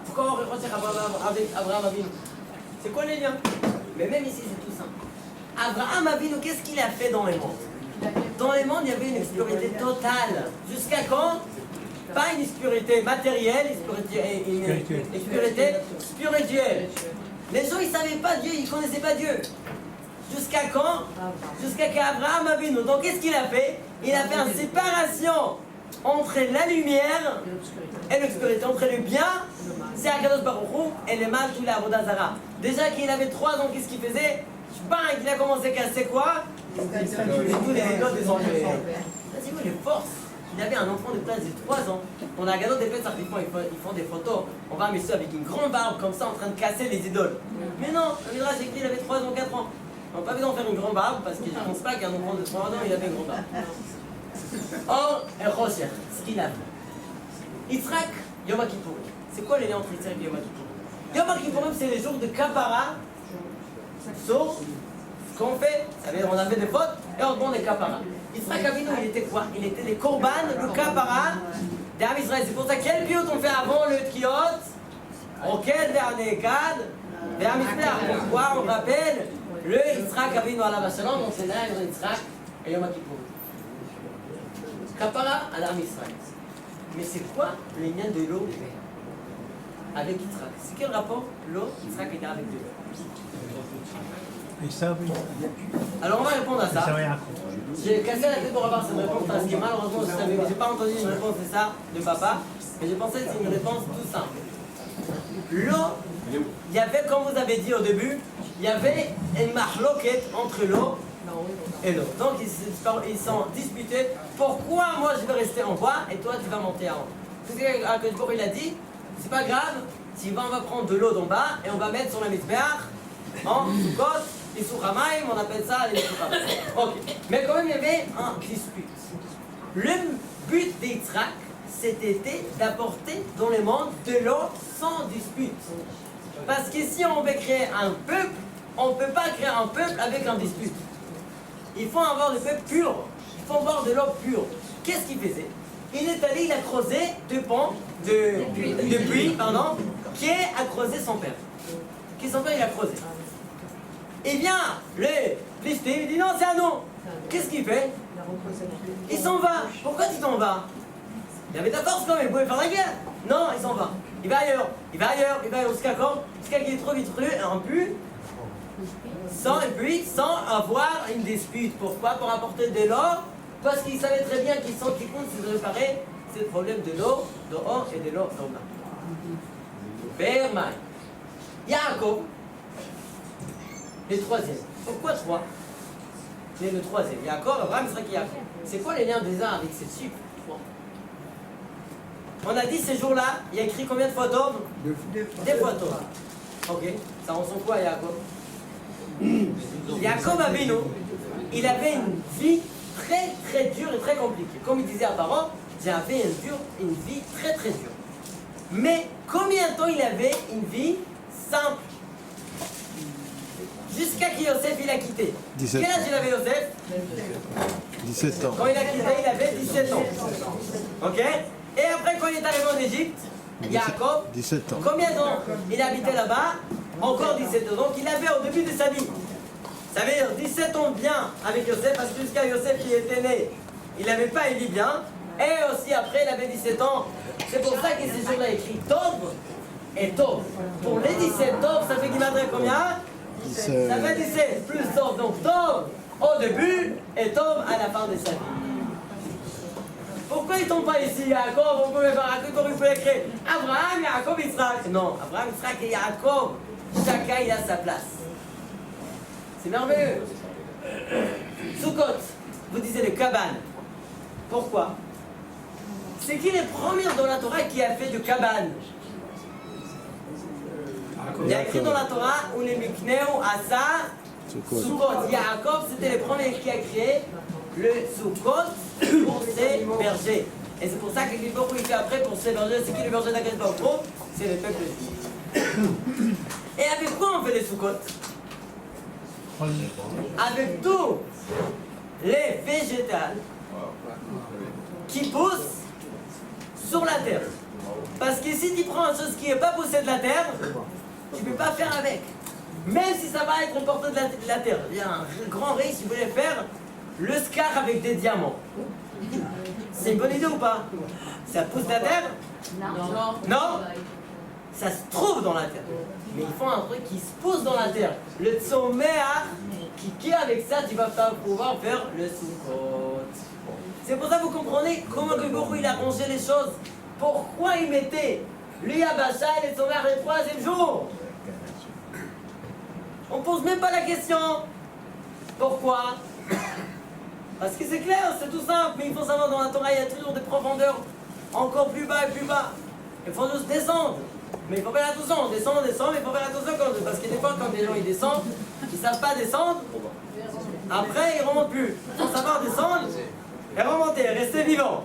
Pourquoi Or et Rosh avec Abraham Avinu? C'est quoi les liens? Mais même ici, c'est tout simple. Abraham Avinu, qu'est-ce qu'il a fait dans les mondes? Dans les mondes, il y avait une obscurité totale. Jusqu'à quand? Pas une obscurité matérielle, une obscurité spirituelle. Les gens, ils ne savaient pas Dieu, ils ne connaissaient pas Dieu. Jusqu'à quand? Jusqu'à qu'Abraham Avinu. Donc, qu'est-ce qu'il a fait? Il a fait une séparation entre la lumière et l'obscurité, entre le bien, c'est Akadosh Baruch Hu, et le mal, tout l'Avodah Zara. Déjà qu'il avait 3 ans, qu'est-ce qu'il faisait? Bang, il a commencé à casser quoi? Tous les rideaux des enfants. C'est vous les forces. Il avait un enfant de classe de 3 ans. On a regardé des fêtes, ils font des photos. On va un monsieur avec une grande barbe comme ça en train de casser les idoles. Mais non, le Midrash écrit il avait 3 ans, 4 ans. On n'a pas besoin de faire une grande barbe parce que je ne pense pas qu'un enfant de 3 ans il avait une grande barbe. Or, Rocher, ce qu'il a fait. Yitzhak, Yom Kippour. C'est quoi les liens entre Yitzhak et Yom Kippour? Yom Kippour, c'est les jours de Kapara sur ce qu'on fait. Ça veut dire on a fait des fautes et on demande des Kapara. Yitzhak Avinu, il était quoi? Il était les Korban, le Kapara d'Am Israël. C'est pour ça quel piout on fait avant le Tkiot? Roquette vers Nekad, vers Mizbeach. Pourquoi on rappelle le Yitzhak Avinu à la Vachalom? On s'est là, Yitzhak et Yom Kippour. Kapara à l'Am Israël. Mais c'est quoi le lien de l'eau avec Yitzhak? C'est quel rapport l'eau, Yitzhak était avec de l'eau? Alors on va répondre à ça. J'ai cassé la tête pour avoir cette réponse parce que malheureusement je n'ai pas entendu une réponse de ça de papa, mais je pensais que c'est une réponse tout simple. L'eau, il y avait, comme vous avez dit au début, il y avait une mahloket entre l'eau et l'eau. Donc ils sont disputés. Pourquoi moi je vais rester en bas et toi tu vas monter en haut? C'est ce qu'il a dit. C'est pas grave, si on va prendre de l'eau d'en bas et on va mettre sur la Mizbeach, en Sukkot, les Souchamaim, on appelle ça les Souchamaim. Ok. Mais quand même il y avait un dispute. Le but d'Yitzhak, c'était d'apporter dans le monde de l'eau sans dispute. Parce que si on veut créer un peuple, on ne peut pas créer un peuple avec un dispute. Il faut avoir le peuple pur. Il faut avoir de l'eau pure. Qu'est-ce qu'il faisait? Il est allé, il a creusé deux ponts, de puits, qui a creusé son père. Qui son père, il a creusé. Et bien, le Philistine, il dit non, c'est à nous. Qu'est-ce qu'il fait? Il s'en va. Pourquoi tu t'en vas? Il avait de la force quand même, il pouvait faire la guerre. Non, il s'en va. Il va ailleurs, il va ailleurs, il va ailleurs jusqu'à quand? Jusqu'à qu'il est trop vite un puits. Sans avoir une dispute. Pourquoi? Pour apporter de l'eau. Parce qu'il savait très bien qu'ils sont qui comptent s'ils réparer c'est le problème de l'eau dehors et de l'eau en bas. Bermaï. Yaakov, le troisième. Pourquoi 3? C'est le troisième. Yaakov, Abraham, Yitzhak et Yaakov. C'est quoi les liens des uns avec ces chiffres? On a dit ces jours-là, il y a écrit combien de fois d'hommes? 2 fois d'hommes. Ok, ça ressemble quoi à Yaakov? Yaakov Avinu, il avait une vie très très dure et très compliquée. Comme il disait à Baron, j'avais une vie très très dure. Mais combien de temps il avait une vie simple? Jusqu'à que Yosef il a quitté. 17 Quel âge il avait Yosef? 17 ans. Quand il a quitté, il avait 17 ans. Ok? Et après, quand il est arrivé en Égypte, Yaakov, 17 ans. combien de temps il habitait là-bas? Encore 17 ans. Donc il avait au début de sa vie. Ça veut dire 17 ans bien avec Yosef, parce que jusqu'à Yosef qui était né, il n'avait pas une vie bien. Et aussi après, il avait 17 ans. C'est pour ça que ces jours-là écrit Tov et Tov. Pour les 17 Tov, ça fait qu'il m'adresse combien? Ça fait 17 plus Tov. Donc Tov au début et Tov à la fin de sa vie. Pourquoi ils ne tombent pas ici, Yaakov? On peut faire Yaakov, il peut écrire Abraham, Yaakov, Yitzhak. Non, Abraham, Yitzhak et Yaakov, chacun il a sa place. C'est merveilleux. Sukkot, vous disiez le Kaban. Pourquoi? C'est qui les premiers dans la Torah qui a fait du Kaban? Il y a écrit dans la Torah, où les Mikneu, Asa, Sukkot. Yaakov, c'était le premier qui a créé le Sukkot pour ses bergers. Et c'est pour ça que les Baruch il fait après pour ses bergers. C'est qui les bergers d'Akadosh Baruch Hu? C'est le peuple juif. Et avec quoi on fait les Sukkot? Avec tous les végétales qui poussent sur la terre. Parce que si tu prends une chose qui n'est pas poussée de la terre, tu ne peux pas faire avec. Même si ça va être porté de la terre. Il y a un grand riche qui voulait faire le scar avec des diamants. C'est une bonne idée ou pas? Ça pousse de la terre? Non. Ça se trouve dans la terre. Mais il faut un truc qui se pousse dans la terre. Le tzoméa, qui avec ça, tu vas pouvoir faire le Sukkot. C'est pour ça que vous comprenez comment le Baruch il a rangé les choses. Pourquoi il mettait le Yabasha et les tzoméa le troisième jour? On pose même pas la question. Pourquoi? Parce que c'est clair, c'est tout simple. Mais il faut savoir, dans la Torah, il y a toujours des profondeurs encore plus bas et plus bas. Il faut juste descendre. Mais il faut faire attention, on descend, mais il faut faire attention parce que des fois, quand les gens ils descendent, ils ne savent pas descendre, après ils ne remontent plus. Il faut savoir descendre et remonter, rester vivant.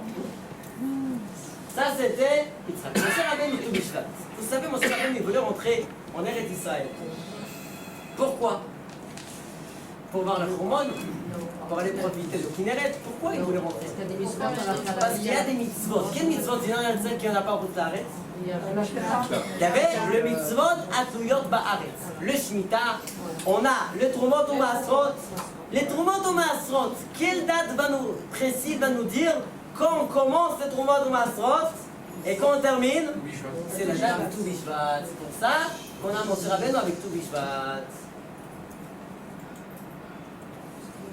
Ça c'était Moshe Rabbeinu tout Bishvat. Vous savez, Moshe Rabbeinu il voulait rentrer en Eretz Israël. Pourquoi? Pour voir la Chormon, pour aller profiter de Kinneret. Pourquoi il voulait rentrer? Parce qu'il y a des mitzvot. Quel mitzvot il y en a qui n'en a pas pour l'arrêt? Il y avait le mitzvot atuyot ba'aretz, le shmita, on a le trumot ou maasrot. Les trumot ou maasrot, quelle date précise va nous dire quand on commence les trumot ou maasrot et quand on termine? C'est la date de tout Bishvat. C'est pour ça qu'on a Moshe Rabbeinu avec tout Bishvat.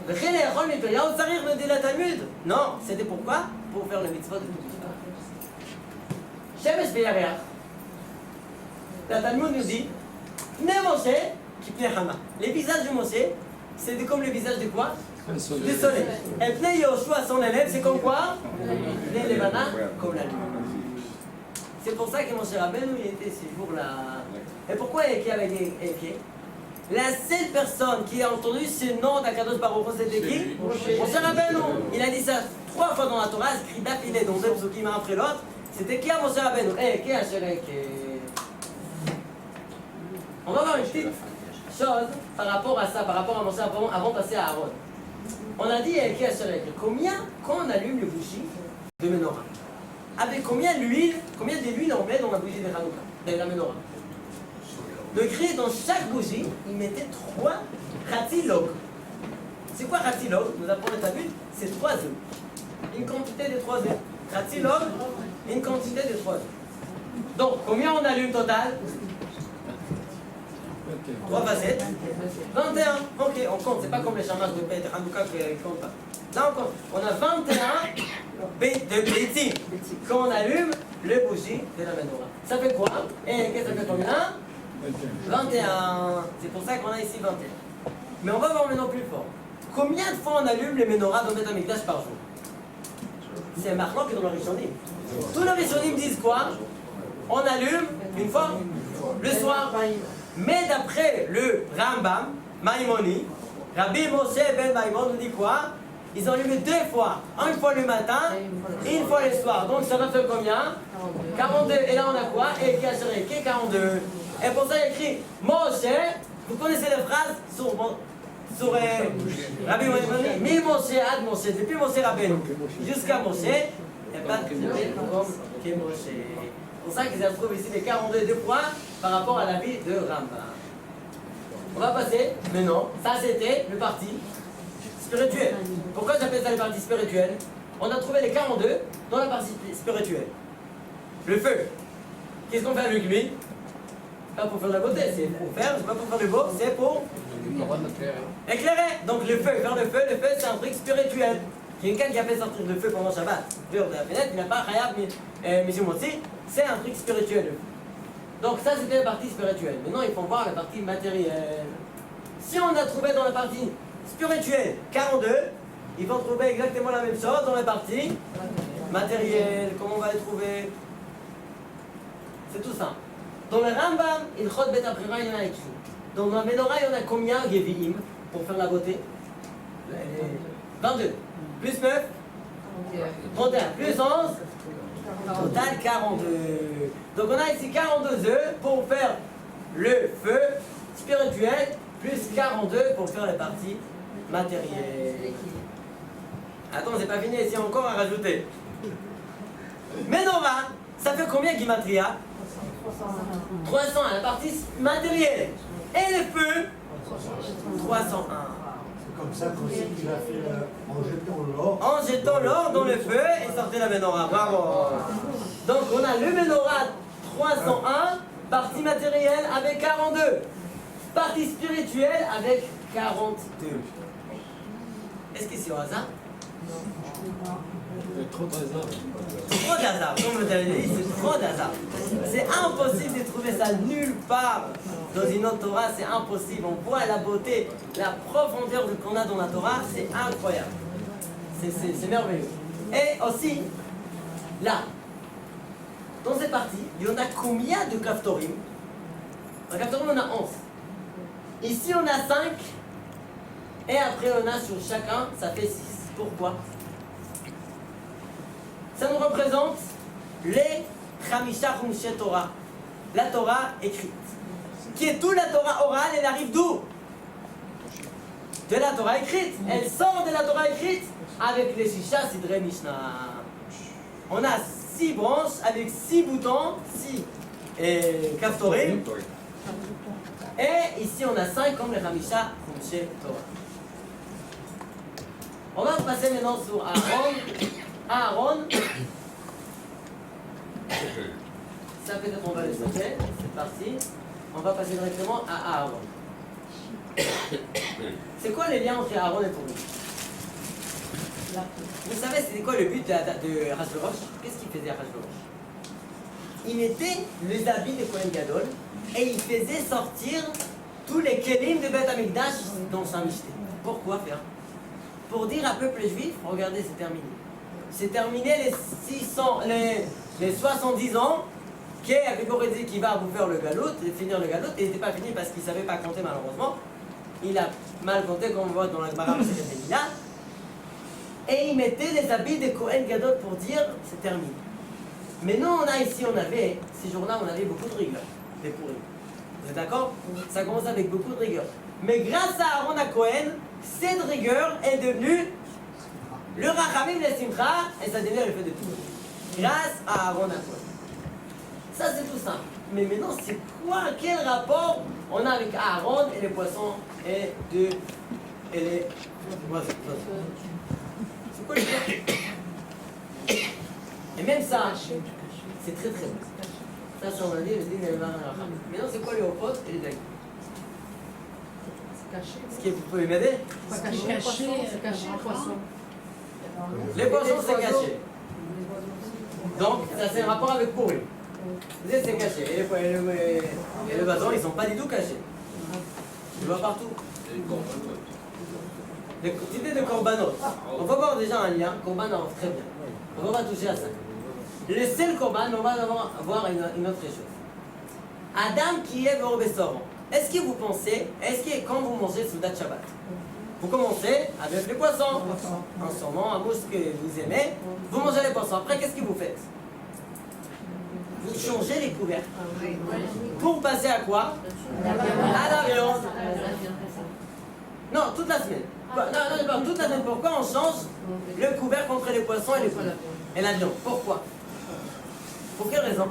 Me dit la Talmud. Non, c'était pourquoi? Pour faire le mitzvot de tout Bishvat. Shemesh Beyareach. La Talmud nous dit Pnei Moshe qui Pnei Hama. Les visages de Moshe, c'est comme le visage de quoi? Du soleil. Et Pnei Yoshua, son élève, c'est comme quoi? Pnei Levana, comme la lune. C'est pour ça que Moshe Rabbeinu il était ce jour-là. Et pourquoi Eke avec Eke? La seule personne qui a entendu ce nom d'Akadosh Baruch Hu, c'était qui? Moshe Rabbeinu. Il a dit ça 3 fois dans la Torah, écrit d'affilée dans 2 psukim un après l'autre. C'était qui à Moshe Rabbeinu? Qui a Eke? On va voir une petite chose par rapport à ça, par rapport à Moshe avant de passer à Aaron. On a dit qui a Eke. Combien, quand on allume le bougie de Menorah, avec combien d'huile on met dans la bougie de Hanouka, de la Menorah? Le gris dans chaque bougie, il mettait 3 Khatilog. C'est quoi Khatilog? Nous apprenons ta vue, c'est 3 œufs. Une quantité de 3 œufs. Khatilog, une quantité de 3 œufs. Donc, combien on allume total? 3 facettes. 21. Ok, on compte. C'est pas comme les chamages de Pète Hanouka qui ne comptent pas. Là, on compte. On a 21 de Béti quand on allume le bougie de la Menorah. Ça fait quoi? Et qu'est-ce que ça fait combien? 21. C'est pour ça qu'on a ici 21. Mais on va voir maintenant plus fort. Combien de fois on allume les Menorah dans Beth Amikdash par jour? C'est marquant que dans le Rishonim. Tous les Rishonim disent quoi? On allume une fois le soir. Mais d'après le Rambam, Maïmoni, Rabbi Moshe ben Maïmon nous dit quoi? Ils ont allumé 2 fois. Une fois le matin et une fois le soir. Donc ça va faire combien? 42. Et là on a quoi? Et qui a cherché? Qui est 42? Et pour ça il y a écrit Moshe. Vous connaissez les phrases sur Rabbi Maïmoni? Mi Moshe ad Moshe. Depuis Moshe Rabbeinu jusqu'à Moshe. Et pas de comme que Moshe. C'est pour ça qu'ils trouvent ici les 42 fois par rapport à la vie de Rambam. On va passer maintenant. Ça c'était le parti spirituel. Pourquoi j'appelle ça le parti spirituel? On a trouvé les 42 dans la partie spirituelle. Le feu. Qu'est-ce qu'on fait avec lui? Pas pour faire la beauté, c'est pour faire, c'est pas pour faire le beau, c'est pour éclairer. Donc le feu, faire le feu c'est un truc spirituel. Quelqu'un qui a fait sortir le feu pendant Shabbat, dehors de la fenêtre, il n'a pas Khayab Mishimotzi, c'est un truc spirituel. Donc ça c'était la partie spirituelle. Maintenant il faut voir la partie matérielle. Si on a trouvé dans la partie spirituelle 42, il faut trouver exactement la même chose dans les parties matérielles. Comment on va les trouver? C'est tout ça. Dans le Rambam, il Chod Bet Abrira, il y en a écrit. Dans la Menorah, il y en a combien Gevi'im pour faire la beauté? 22. Plus 9? 31. Plus 11? Total 42. Donc on a ici 42 œufs pour faire le feu spirituel, plus 42 pour faire les parties matérielles. Attends, c'est pas fini, ici encore à rajouter. Menorah, ça fait combien Gimatria? 301, la partie matérielle. Et le feu 301. Comme ça qu'aussi qu'il a fait en jetant l'or. En jetant l'or dans le feu et sortez la menorah. Bravo. Donc on a le menorah 301, partie matérielle avec 42. Partie spirituelle avec 42. Est-ce que c'est au hasard? Trop de hasard. Trop d'hasard, comme vous avez dit, c'est trop d'hasard. C'est impossible de trouver ça nulle part dans une autre Torah, c'est impossible. On voit la beauté, la profondeur qu'on a dans la Torah, c'est incroyable. C'est merveilleux. Et aussi, là, dans cette partie, il y en a combien de kaftorim? En kaftorim, on a 11. Ici, on a 5. Et après, on a sur chacun, ça fait 6. Pourquoi? Ça nous représente les Chamisha Chumshe Torah, la Torah écrite. Qui est tout la Torah orale, elle arrive d'où? De la Torah écrite. Elle sort de la Torah écrite avec les Shisha Sidrei Mishnah. On a 6 branches avec 6 boutons, 6 kaftorim. Et ici on a 5 comme les Chamisha Chumshe Torah. On va passer maintenant sur Aaron. Aaron, ça peut-être on va le sauter, c'est parti. On va passer directement à Aaron. C'est quoi les liens entre Aaron et Purim? Vous savez c'est quoi le but de Hachverosh? Qu'est-ce qu'il faisait à Hachverosh? Il mettait les habits de Kohen Gadol et il faisait sortir tous les kelim de Beth Amikdash dans sa Mishté. Pourquoi faire? Pour dire à peuple juif, regardez c'est terminé. C'est terminé les 70 ans qu'Abigorézi qui va vous faire le galout, finir le galout, et il n'était pas fini parce qu'il ne savait pas compter malheureusement. Il a mal compté comme on voit dans la Gemara là. Et il mettait les habits de Kohen Gadol pour dire c'est terminé. Mais nous on a ici, ces jours-là on avait beaucoup de rigueur, des pourris. Vous êtes d'accord? Ça commence avec beaucoup de rigueur. Mais grâce à Aaron à Cohen, cette rigueur est devenue le Rachamim, le Simcha, et ça devient le fait de tout. Grâce à Aaron à Cohen. Ça c'est tout simple. Mais maintenant c'est quoi, quel rapport on a avec Aaron et les poissons et les oiseaux? C'est quoi le lien? Et même ça, c'est très très bon. Ça c'est on va dire le din et le Rachamim. Maintenant c'est quoi les opotes et les dagues? Est-ce que vous pouvez m'aider? C'est caché, le poisson. Les poissons c'est caché. Donc ça c'est un rapport avec Purim. Vous dites c'est caché. Et le bâton ils sont pas du tout cachés. Tu le vois partout. Les quantités de korbanot. On va voir déjà un lien. Korbanot, très bien. On va toucher à ça. Le seul korban, on va voir une autre chose. Adam qui est Vorbesoron. Est-ce que vous pensez, quand vous mangez Soudat Shabbat, vous commencez avec les poissons, un saumon, un mousse que vous aimez, vous mangez les poissons. Après, qu'est-ce que vous faites? Vous changez les couverts. Pour passer à quoi? À la viande. Non, toute la semaine. Non, toute la semaine. Pourquoi on change le couvert contre les poissons et la viande? Pourquoi? Pour quelle raison?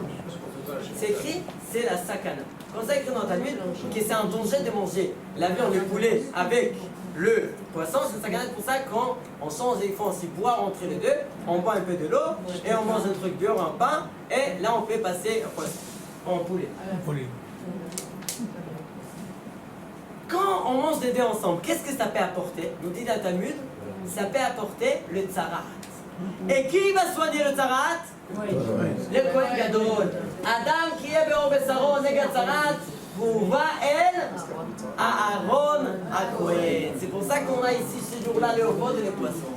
C'est écrit, c'est la sakana. Quand ça écrit dans ta Talmud, que c'est un danger de manger la viande, le poulet avec le poisson, c'est sakana. Pour ça, quand on change, il faut aussi boire entre les deux, on boit un peu de l'eau et on mange un truc dur, un pain, et là on peut passer au poisson, en poulet. Quand on mange les deux ensemble, qu'est-ce que ça peut apporter? Nous dit la Talmud, ça peut apporter le tzarat. Et qui va soigner le tzarat? Le Kohen Gadol. Adam qui est Beor Besaron Negat Tzarat, Vouva El à Aaron à Cohen. C'est pour ça qu'on a ici ce jour-là le repos et les poissons.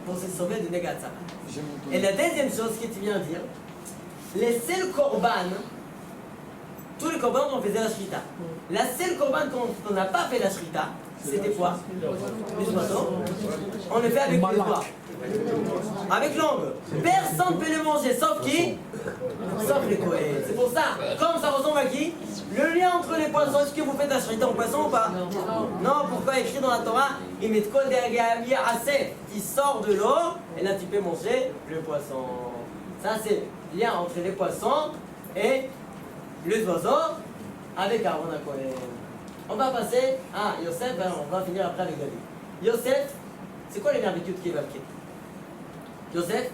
Pour se sauver du Negatsa. Et la deuxième chose que tu viens de dire, les seuls korban, tous les korban qu'on faisait la shrita, la seule korban qu'on n'a pas fait la shrita, c'était quoi? Les oiseaux. On le fait avec les doigts. Avec l'ongle. Personne ne peut le manger, sauf qui? Sauf les Kohen. C'est pour ça, comme ça ressemble à qui? Le lien entre les poissons, est-ce que vous faites la shrita en poisson ou pas? Non, pourquoi écrit dans la Torah, il met kol derrière assez, qui sort de l'eau, et là tu peux manger le poisson. Ça c'est le lien entre les poissons et les oiseaux avec Aaron à Kohen. On va passer à Yosef, on va finir après avec David. Yosef, c'est quoi les merveilleux qui évoquent? Yosef,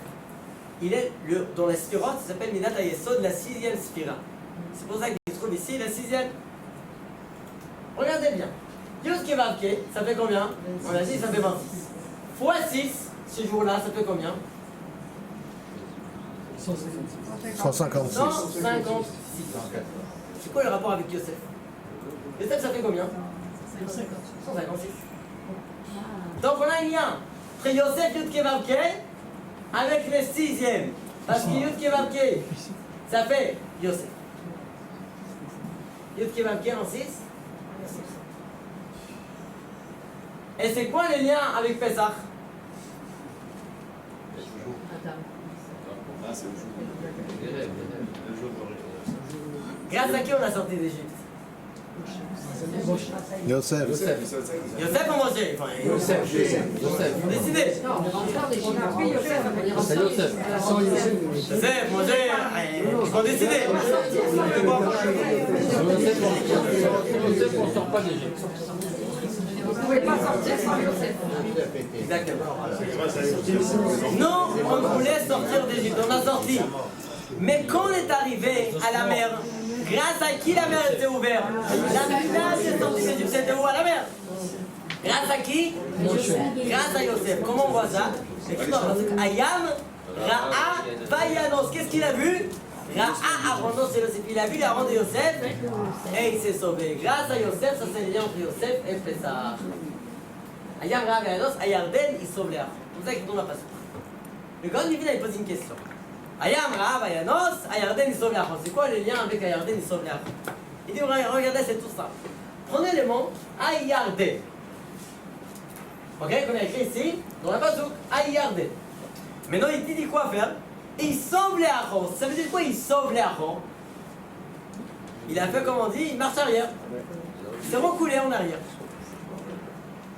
il est dans la Sphira, ça s'appelle Minat HaYesod, la 6e Sphira. C'est pour ça qu'il se trouve ici, la 6e. Regardez bien. Yosef Kevavke, ça fait combien? On a dit ça fait 26. Fois 6, ce jour-là, ça fait combien? 156. 156. C'est quoi le rapport avec Yosef? Yosef, ça fait combien? 156. Donc on a un lien entre Yosef Yud Kevavke avec le 6e. Parce que Yud Kevavke, ça fait Yosef. Yud Kevavke en 6. Et c'est quoi le lien avec Pesach? Grâce à qui on a sorti d'Égypte? Yosef. Yosef ou Moshe? Enfin, Yosef. décidez. C'est Yosef. Yosef, Moshe, il faut décider. Yosef, on ne sort pas d'Égypte. Vous ne pouvez pas sortir sans Yosef. Exactement. Nous, on voulait sortir d'Égypte, on a sorti. Mais quand on est arrivé à la mer, grâce à qui la mer était ouverte? La village est sortie d'Égypte, c'était où à la mer? Grâce à qui? Grâce à Yosef. Comment on voit ça? Écrit dans le Ayam, Ra'a, Vayanos. Qu'est-ce qu'il a vu? Ra'a, Aronos et Yosef. Il a vu l'Aaron de Yosef et il s'est sauvé. Grâce à Yosef, ça c'est le lien entre Yosef et Pessah. Ayam, Ra'a, Vayanos, à Yarden, il sauve les Aaron. C'est pour ça qu'il tourne la passe. Le grand divin, il pose une question. Ayam, Ra'a, Vayanos, à Yarden, il sauve les Aaron. C'est quoi le lien avec Ayarden, il sauve les Aaron? Il dit, regardez, c'est tout ça. Prenez le mot Ayarden. Ok, qu'on a écrit ici, dans la pasouk, Ayarden. Maintenant, il dit quoi faire? Il sauve les Aaron. Ça veut dire quoi, il sauve les Aaron? Il a fait comme on dit, il marche arrière. Il s'est recoulé en arrière.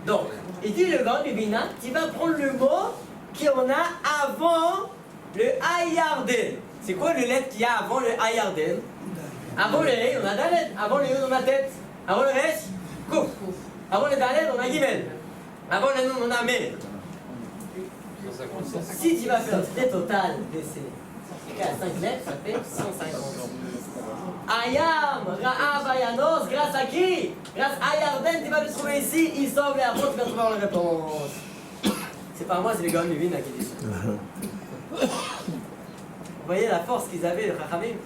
Donc, il dit le grand Bina, tu vas prendre le mot qu'on a avant le Ayarden. C'est quoi le lettre qu'il y a avant le Ayarden? Avant le Ré, on a Dalet. Avant le Yud, on a tête. Avant le Resh, Kouf. Avant le Dalet, on a Gimel. Avant le Nun, on a Mel. Si tu vas faire le total de ces 5 lettres, ça fait 150. Ayam, Ra'a, Vayanos, grâce à qui? Grâce à Ayarden, tu vas le trouver ici, il sauve les Aaron, tu vas trouver la réponse. C'est pas moi, c'est les gars de Levin qui disent ça. Vous voyez la force qu'ils avaient, les Chachamim?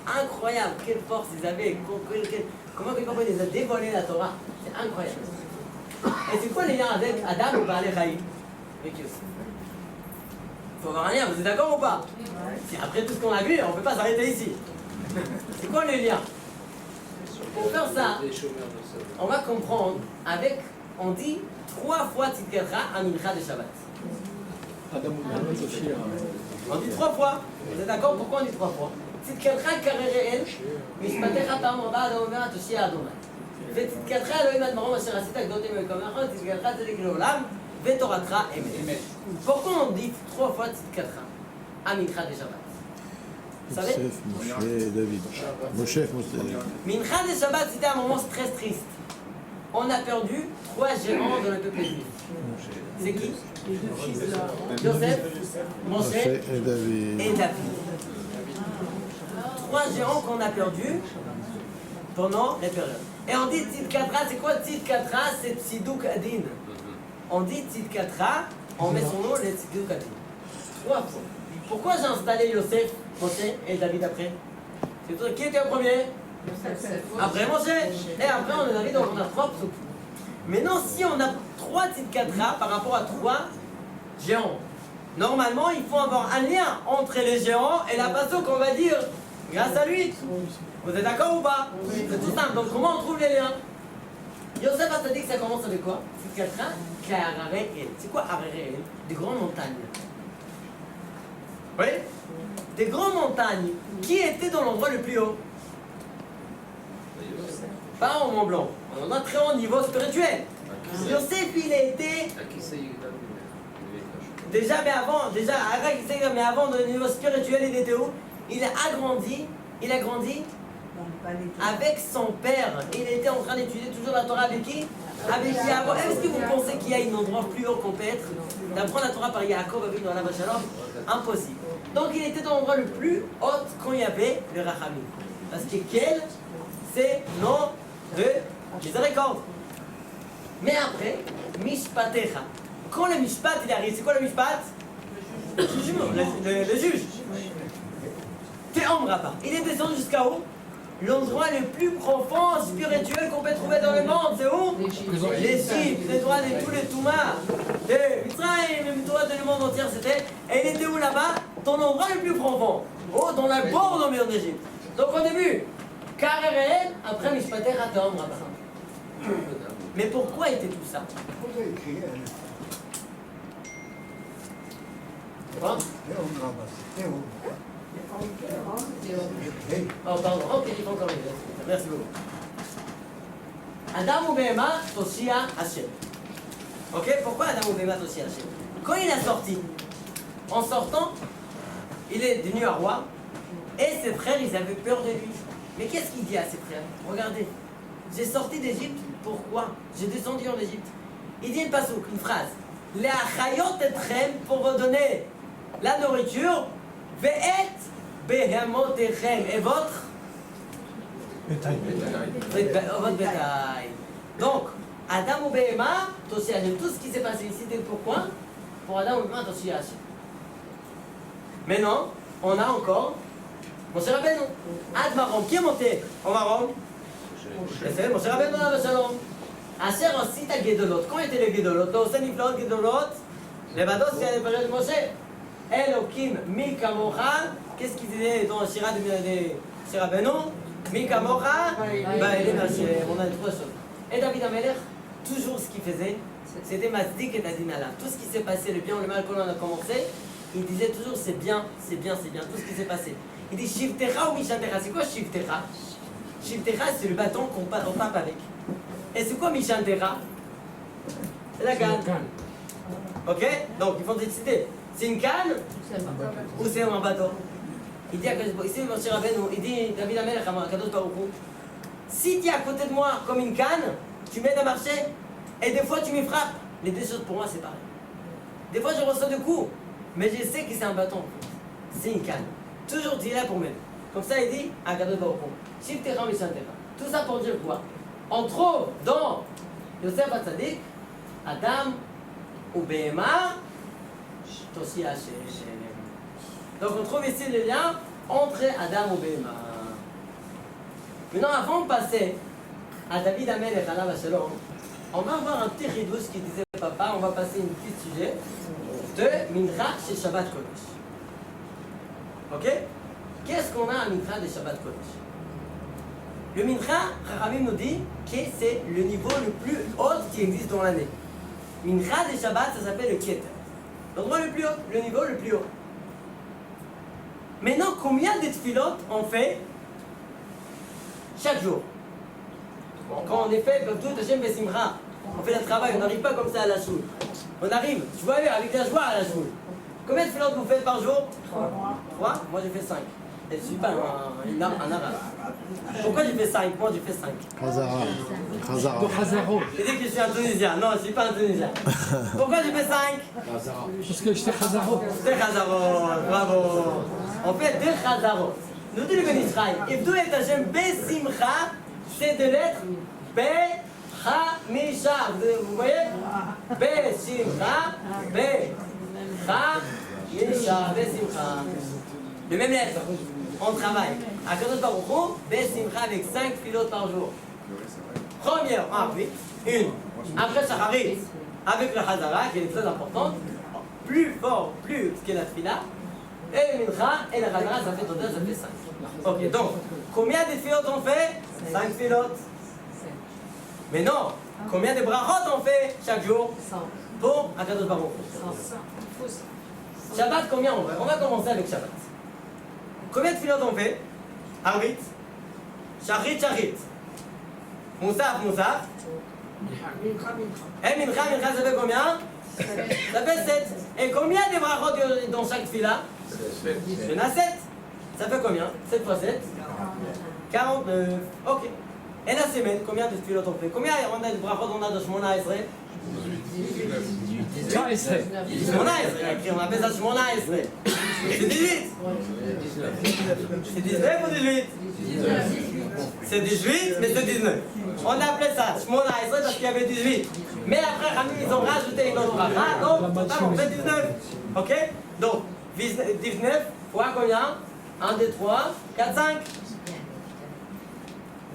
Incroyable, quelle force ils avaient, comment ils les a dévolé la Torah. C'est incroyable. Et c'est quoi les liens avec Adam ou Baal Chaim? Avec Yosef. Il faut avoir un lien, vous êtes d'accord ou pas? Si après tout ce qu'on a vu, on ne peut pas s'arrêter ici. C'est quoi le lien? Pour faire ça, on va comprendre avec, on dit 3 fois Tzidkatra à Mincha de Shabbat. On dit 3 fois. Vous êtes d'accord? Pourquoi on dit 3 fois? Tzidkatra karereen, mishpatecha tam rabba adonai toshi adonai. וצדקתך אלוהים עד מרום אשר עשית גדולתי במקום נכון, צדקתך צדיק לעולם, ותורתך אמת. Pourquoi on dit 3 fois tzidkatcha à Mincha de Shabbat? Vous savez? Yosef, Moshe et David. Moshe, Mincha de Shabbat, c'était un moment très triste. On a perdu 3 géants dans le peuple juif. C'est qui? Yosef, Moshe et David. et David. 3 géants qu'on a perdus pendant les périodes. Et on dit Tzidkatra, c'est quoi Tzidkatra? C'est Tziduk Adin. On dit Tzidkatra, on met son nom, le Tziduk Adin. 3 fois. Pourquoi j'ai installé Yosef, Moshe et David après? C'est qui était le premier? Après Moshe. Et après on arrive donc on a 3 psaumes. Maintenant si on a 3 tzidkatra par rapport à 3 géants, normalement il faut avoir un lien entre les géants et la passo qu'on va dire grâce à lui. Vous êtes d'accord ou pas? C'est tout simple. Donc comment on trouve les liens? Yosef Hatzadik, ça commence avec quoi? Tzidkatra, Ka'ararei El. C'est quoi Ararei El? Des grandes montagnes. Oui? Des grandes montagnes qui étaient dans l'endroit le plus haut. Pas au Mont Blanc. On a un très haut niveau spirituel. Yosef, il a été déjà, mais avant, dans le niveau spirituel, il était où? Il a grandi avec son père. Il était en train d'étudier toujours la Torah avec qui? Avec Yaakov. Est-ce que vous pensez qu'il y a un endroit plus haut qu'on peut être? D'apprendre la Torah par Yaakov avec Noël Shalom? Impossible. Donc il était dans l'endroit le plus haut quand il y avait le Rachamim. Parce que quel, c'est nom de miséricorde. Mais après, Mishpatecha. Quand le Mishpat il arrive, c'est quoi le Mishpat? Le juge. Théom Rabba. Il est descendu jusqu'à où? L'endroit le plus profond spirituel qu'on peut trouver dans le monde, c'est où? L'Égypte, les droits de tous les Toumas, de Mitzrayim, les droits de le monde entier, c'était. Et il était où là-bas? Dans l'endroit le plus profond. Oh, dans la bord de d'Égypte. Donc au début, carré réel, après Mishpater Théom Rabba. Mais pourquoi était tout ça? Quoi? Oh, pardon, ok, il faut encore une. Merci beaucoup. Adam ou Behema, Toshia Hashem. Ok, pourquoi Adam ou Behema, Toshia Hashem? Quand il a sorti, en sortant, il est devenu un roi, et ses frères, ils avaient peur de lui. Mais qu'est-ce qu'il dit à ses frères? Regardez, j'ai sorti d'Égypte, pourquoi? J'ai descendu en Égypte. Il dit une pasouk, une phrase. Les achayot etrem, pour vous donner la nourriture, ve'et behemotechem, et votre votre bétail. Donc, Adam ou Behema, Toshi Hashem. Tout ce qui s'est passé ici, c'était pourquoi? Pour Adam ou Behema, Toshi Hashem. Maintenant, on a encore Moshe Rabbeinu. Ad Marom. Qui est monté au Marom? C'est Moshe Rabbeinu, Shalom. Asher Osita Gedolot. Quand étaient les Gedolot? L'Osen Niflaot Gedolot. Les Vados, c'est la période de Moshe. Elokim mi kamocha. Qu'est-ce qu'il disait dans le Shira de Moshe Rabbeinu? Mi kamocha. Ba'elim Hashem. On a trois choses. Et David Amelech, toujours ce qu'il faisait, c'était Mazdik et Adinala. Tout ce qui s'est passé, le bien ou le mal qu'on a commencé, il disait toujours c'est bien, c'est bien, c'est bien, tout ce qui s'est passé. Il dit Shivtecha ou Mishantecha. C'est quoi Shivtecha? Shivtecha, c'est le bâton qu'on tape avec. Et c'est quoi Mishantecha? C'est la canne. Ok? Donc ils vont décider. C'est une canne ou c'est un bateau? Il dit à ici, Moshe Rabbeinu, il dit David Amelech à Kadosh Baruch Hu, si tu es à côté de moi comme une canne, tu m'aides à marcher, et des fois tu me frappes. Les deux choses pour moi c'est pareil. Des fois je reçois des coups, mais je sais que c'est un bâton. C'est une canne. Toujours tu es là pour m'aider. Comme ça il dit à Kadosh Baruch Hu, Shivtecha Mishantecha. Tout ça pour dire quoi? On trouve dans Yosef Hatzadik, Adam ou Behema, Toshi Hashem. Donc on trouve ici le lien entre Adam ou Behema. Maintenant, avant de passer à David Amelech, Alav Shalom, on va voir un petit ridouche qui disait papa, on va passer un petit sujet de Mincha chez Shabbat Kodesh. Ok? Qu'est-ce qu'on a à Mincha de Shabbat Kodesh? Le Mincha, Chachamim nous dit que c'est le niveau le plus haut qui existe dans l'année. Mincha de Shabbat, ça s'appelle le Keter. L'endroit le plus haut, le niveau le plus haut. Maintenant, combien de tefilot on fait chaque jour? Quand on est fait, comme tout Hashem Besimra, on fait le travail, on n'arrive pas comme ça à la choule. On arrive, tu vois, avec la joie à la choule. Combien de tefilot vous faites par jour? 3. Moi j'ai fait 5. Et je ne suis pas un arabe. Pourquoi j'ai fait 5? Moi j'ai fait 5. Khazara. J'ai dit que je suis un Tunisien. Non, je ne suis pas un Tunisien. Pourquoi j'ai fait 5? Parce que j'étais Khazaro. C'était Khazarot, bravo. On fait 2 Khazarot. Nous dit le Ben Israël, Ibdou et Hashem Besimcha, c'est de l'être Be-Ha-Misha. Vous voyez? Besimcha, Be-Ha-Misha, Besimcha. Le même lettre. on travaille. Akadosh Baruch Hu, Besimcha avec 5 filotes par jour. Première, oui, une. Après Shacharit, avec le Hazara, qui est très importante. Plus fort, plus ce qu'est la Tfila. Et le Mincha, et le Hazara, ça fait total, ça fait 5. Ok, donc, combien de filotes on fait? 5 filotes. Mais non, combien de brachot on fait chaque jour? 100. Pour Akadosh Baruch Hu. Shabbat, combien on fait? On va commencer avec Shabbat. Combien de filotes on fait? Arvit, Shachrit, Shachrit. Moussaf, Moussaf. Et Mincha, Mincha, ça fait combien? Ça fait 7. Et combien de brachot dans chaque fila? Il y en a 7. Ça fait combien? 7 fois 7? 49. Ok. Et la semaine, combien de filotes on fait? Combien on a de brachot on a de Shmona Esrei? 19. On appelle ça Shmona Esrei. C'est 18. C'est 19 ou 18? C'est 18, mais c'est 19. On appelait ça Shmona Esrei parce qu'il y avait 18. Mais après, Ramim, ils ont rajouté une autre bracha, donc total, on fait 19. Ok? Donc, 19 fois combien? 1, 2, 3, 4, 5.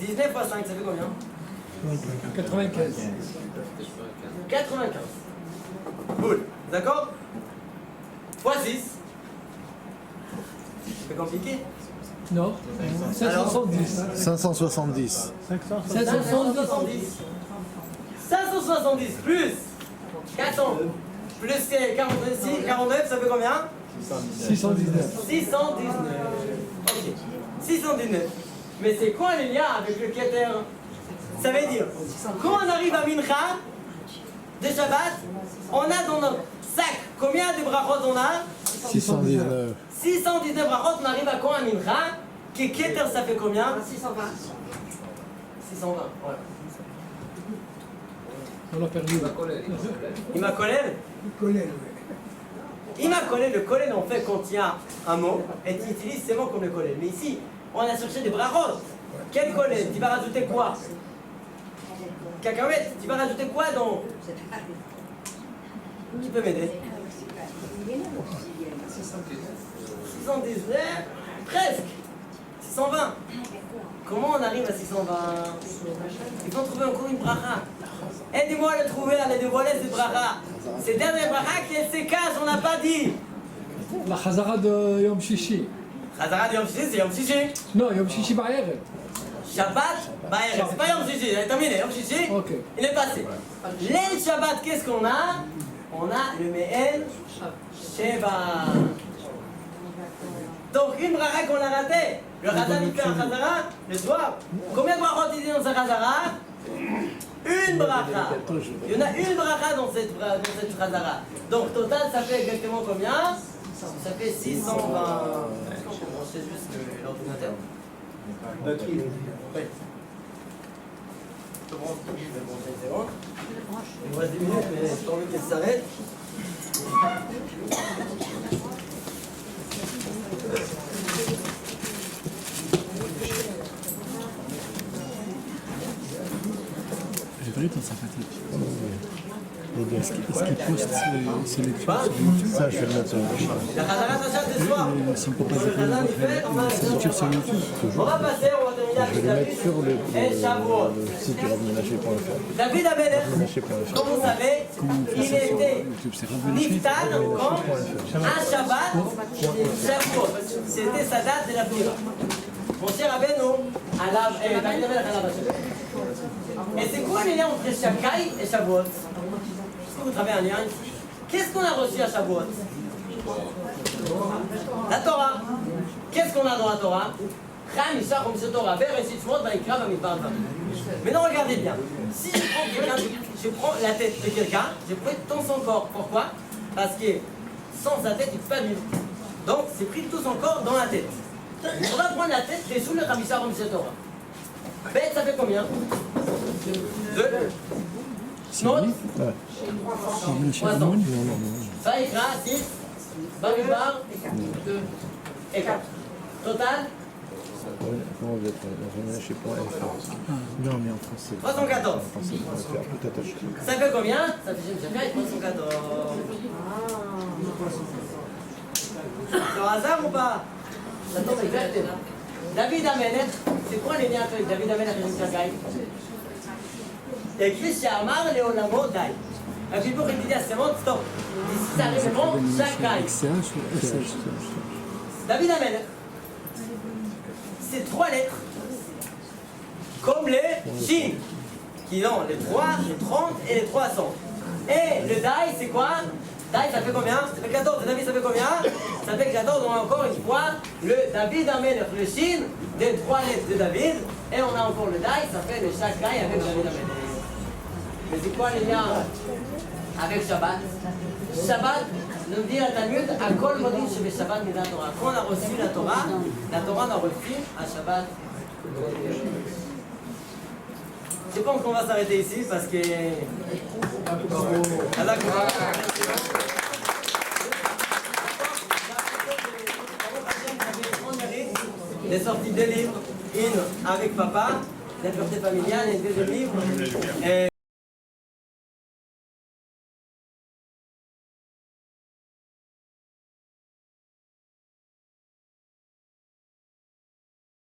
19 fois 5, ça fait combien? 95. 95. Cool. D'accord? Fois 6. C'est compliqué? Non. 570. 570. 570. 570 plus 400 plus 49, ça fait combien? 619. 619. Ok. 619. Mais c'est quoi le lien avec le Keter? Ça veut dire, quand on arrive à Mincha de Shabbat, on a dans notre sac combien de brachot on a? 619. 619 brachot, on arrive à quand à Mincha? Que Keter ça fait combien? 620. 620, ouais. On l'a perdu. Il m'a collé. Il m'a collé, le collé en fait quand il y a un mot, et tu utilises ces mots comme le collé. Mais ici, on a cherché des brachot. Quel collé? Tu vas rajouter quoi? Cacahuète, tu vas rajouter quoi dans... Qui peut m'aider? 619, presque. 620. Comment on arrive à 620? Il faut trouver encore une bracha. Aidez-moi à le trouver, à le dévoiler cette bracha. Cette dernière bracha qui est séquage, on n'a pas dit. La Chazara de Yom Shishi. Chazara de Yom Shishi, c'est Yom Shishi. Non, Yom Shishi Ba'erev. Shabbat, Ba'erev. C'est pas Yom Shishi, c'est terminé. Yom Shishi, Ok. il est passé. Les Shabbat, qu'est-ce qu'on a? On a le Me'el Sheva. Donc une bracha qu'on a ratée. Le Chazan il fait un Chazara le soir. Combien de brachot il dit dans sa Chazara? Une bracha. Il y en a une bracha dans cette Chazara. Donc total ça fait exactement combien? Ça fait 620. C'est juste l'ordinateur. Oui. Je branche une seconde. Il me reste 10 minutes, mais j'ai pas envie qu'elle s'arrête. J'ai pas lu ton sympathique. Est-ce qu'il poste ses lectures sur YouTube? Ça, je vais le mettre sur le fichier. La Chazara s'achète ce soir. Si on peut pas Le Chazan il fait, on a ses lectures sur YouTube. On va passer, on va terminer Je vais avec le mettre sur Et Shavuot. le site du rabbeinaché.fr. David Amelech, Rabbeinaché.fr. comme vous savez, il était YouTube, c'est Rabbeinaché. Niftal quand un Shabbat, Shavuot. C'était sa date de la Pira. Mon cher Rabbeinu, David Amelech à la Et c'est quoi le lien entre Shakai et Shavuot? Est-ce que vous avez un lien ici? Qu'est-ce qu'on a reçu à Shavuot? La Torah. Qu'est-ce qu'on a dans la Torah? Maintenant regardez bien. Si je prends la tête de quelqu'un, je prends tout son corps. Pourquoi? Parce que sans sa tête, il ne peut pas vivre. Donc c'est pris tout son corps dans la tête. On va prendre la tête et sous le Rabbi Sharon Torah. Bête, ça fait combien? 2. Snot? Poisson. Faïkra, 6. Bamidbar, 2. Et 4. Total? Comment vous êtes rabbeinaché.fr? Non, mais en français. 314. Tout attaché. Ça fait combien? Ça fait 314. C'est un hasard ou pas? Ça tombe exactement. David Amelech, c'est quoi les liens avec David Amelech et Shagai? écrit Shamar Leolamo Dai. החיבור ידידי הסמות, סטופ. זה הרבעון Shagai. David Amelech, c'est 3 lettres, comme les Shin, qui ont les 3, les 30 et les 300. Et le Dai, c'est quoi? Dai, ça fait combien? Ça fait 14. David, ça fait combien? Ça fait 14. On a encore une fois le David Amelech, le Shin, des 3 lettres de David. Et on a encore le Dai, ça fait le Shagai avec David Amelech. Mais c'est quoi les liens avec Shabbat? Shabbat, nous dit la Talmud, à Kol Modin Shebe Shabbat Midat Torah. Quand on a reçu la Torah on a reçu à Shabbat. Je pense qu'on va s'arrêter ici parce que. J'ai sorti 2 livres, une avec papa, la pureté familiale, et 2 livres.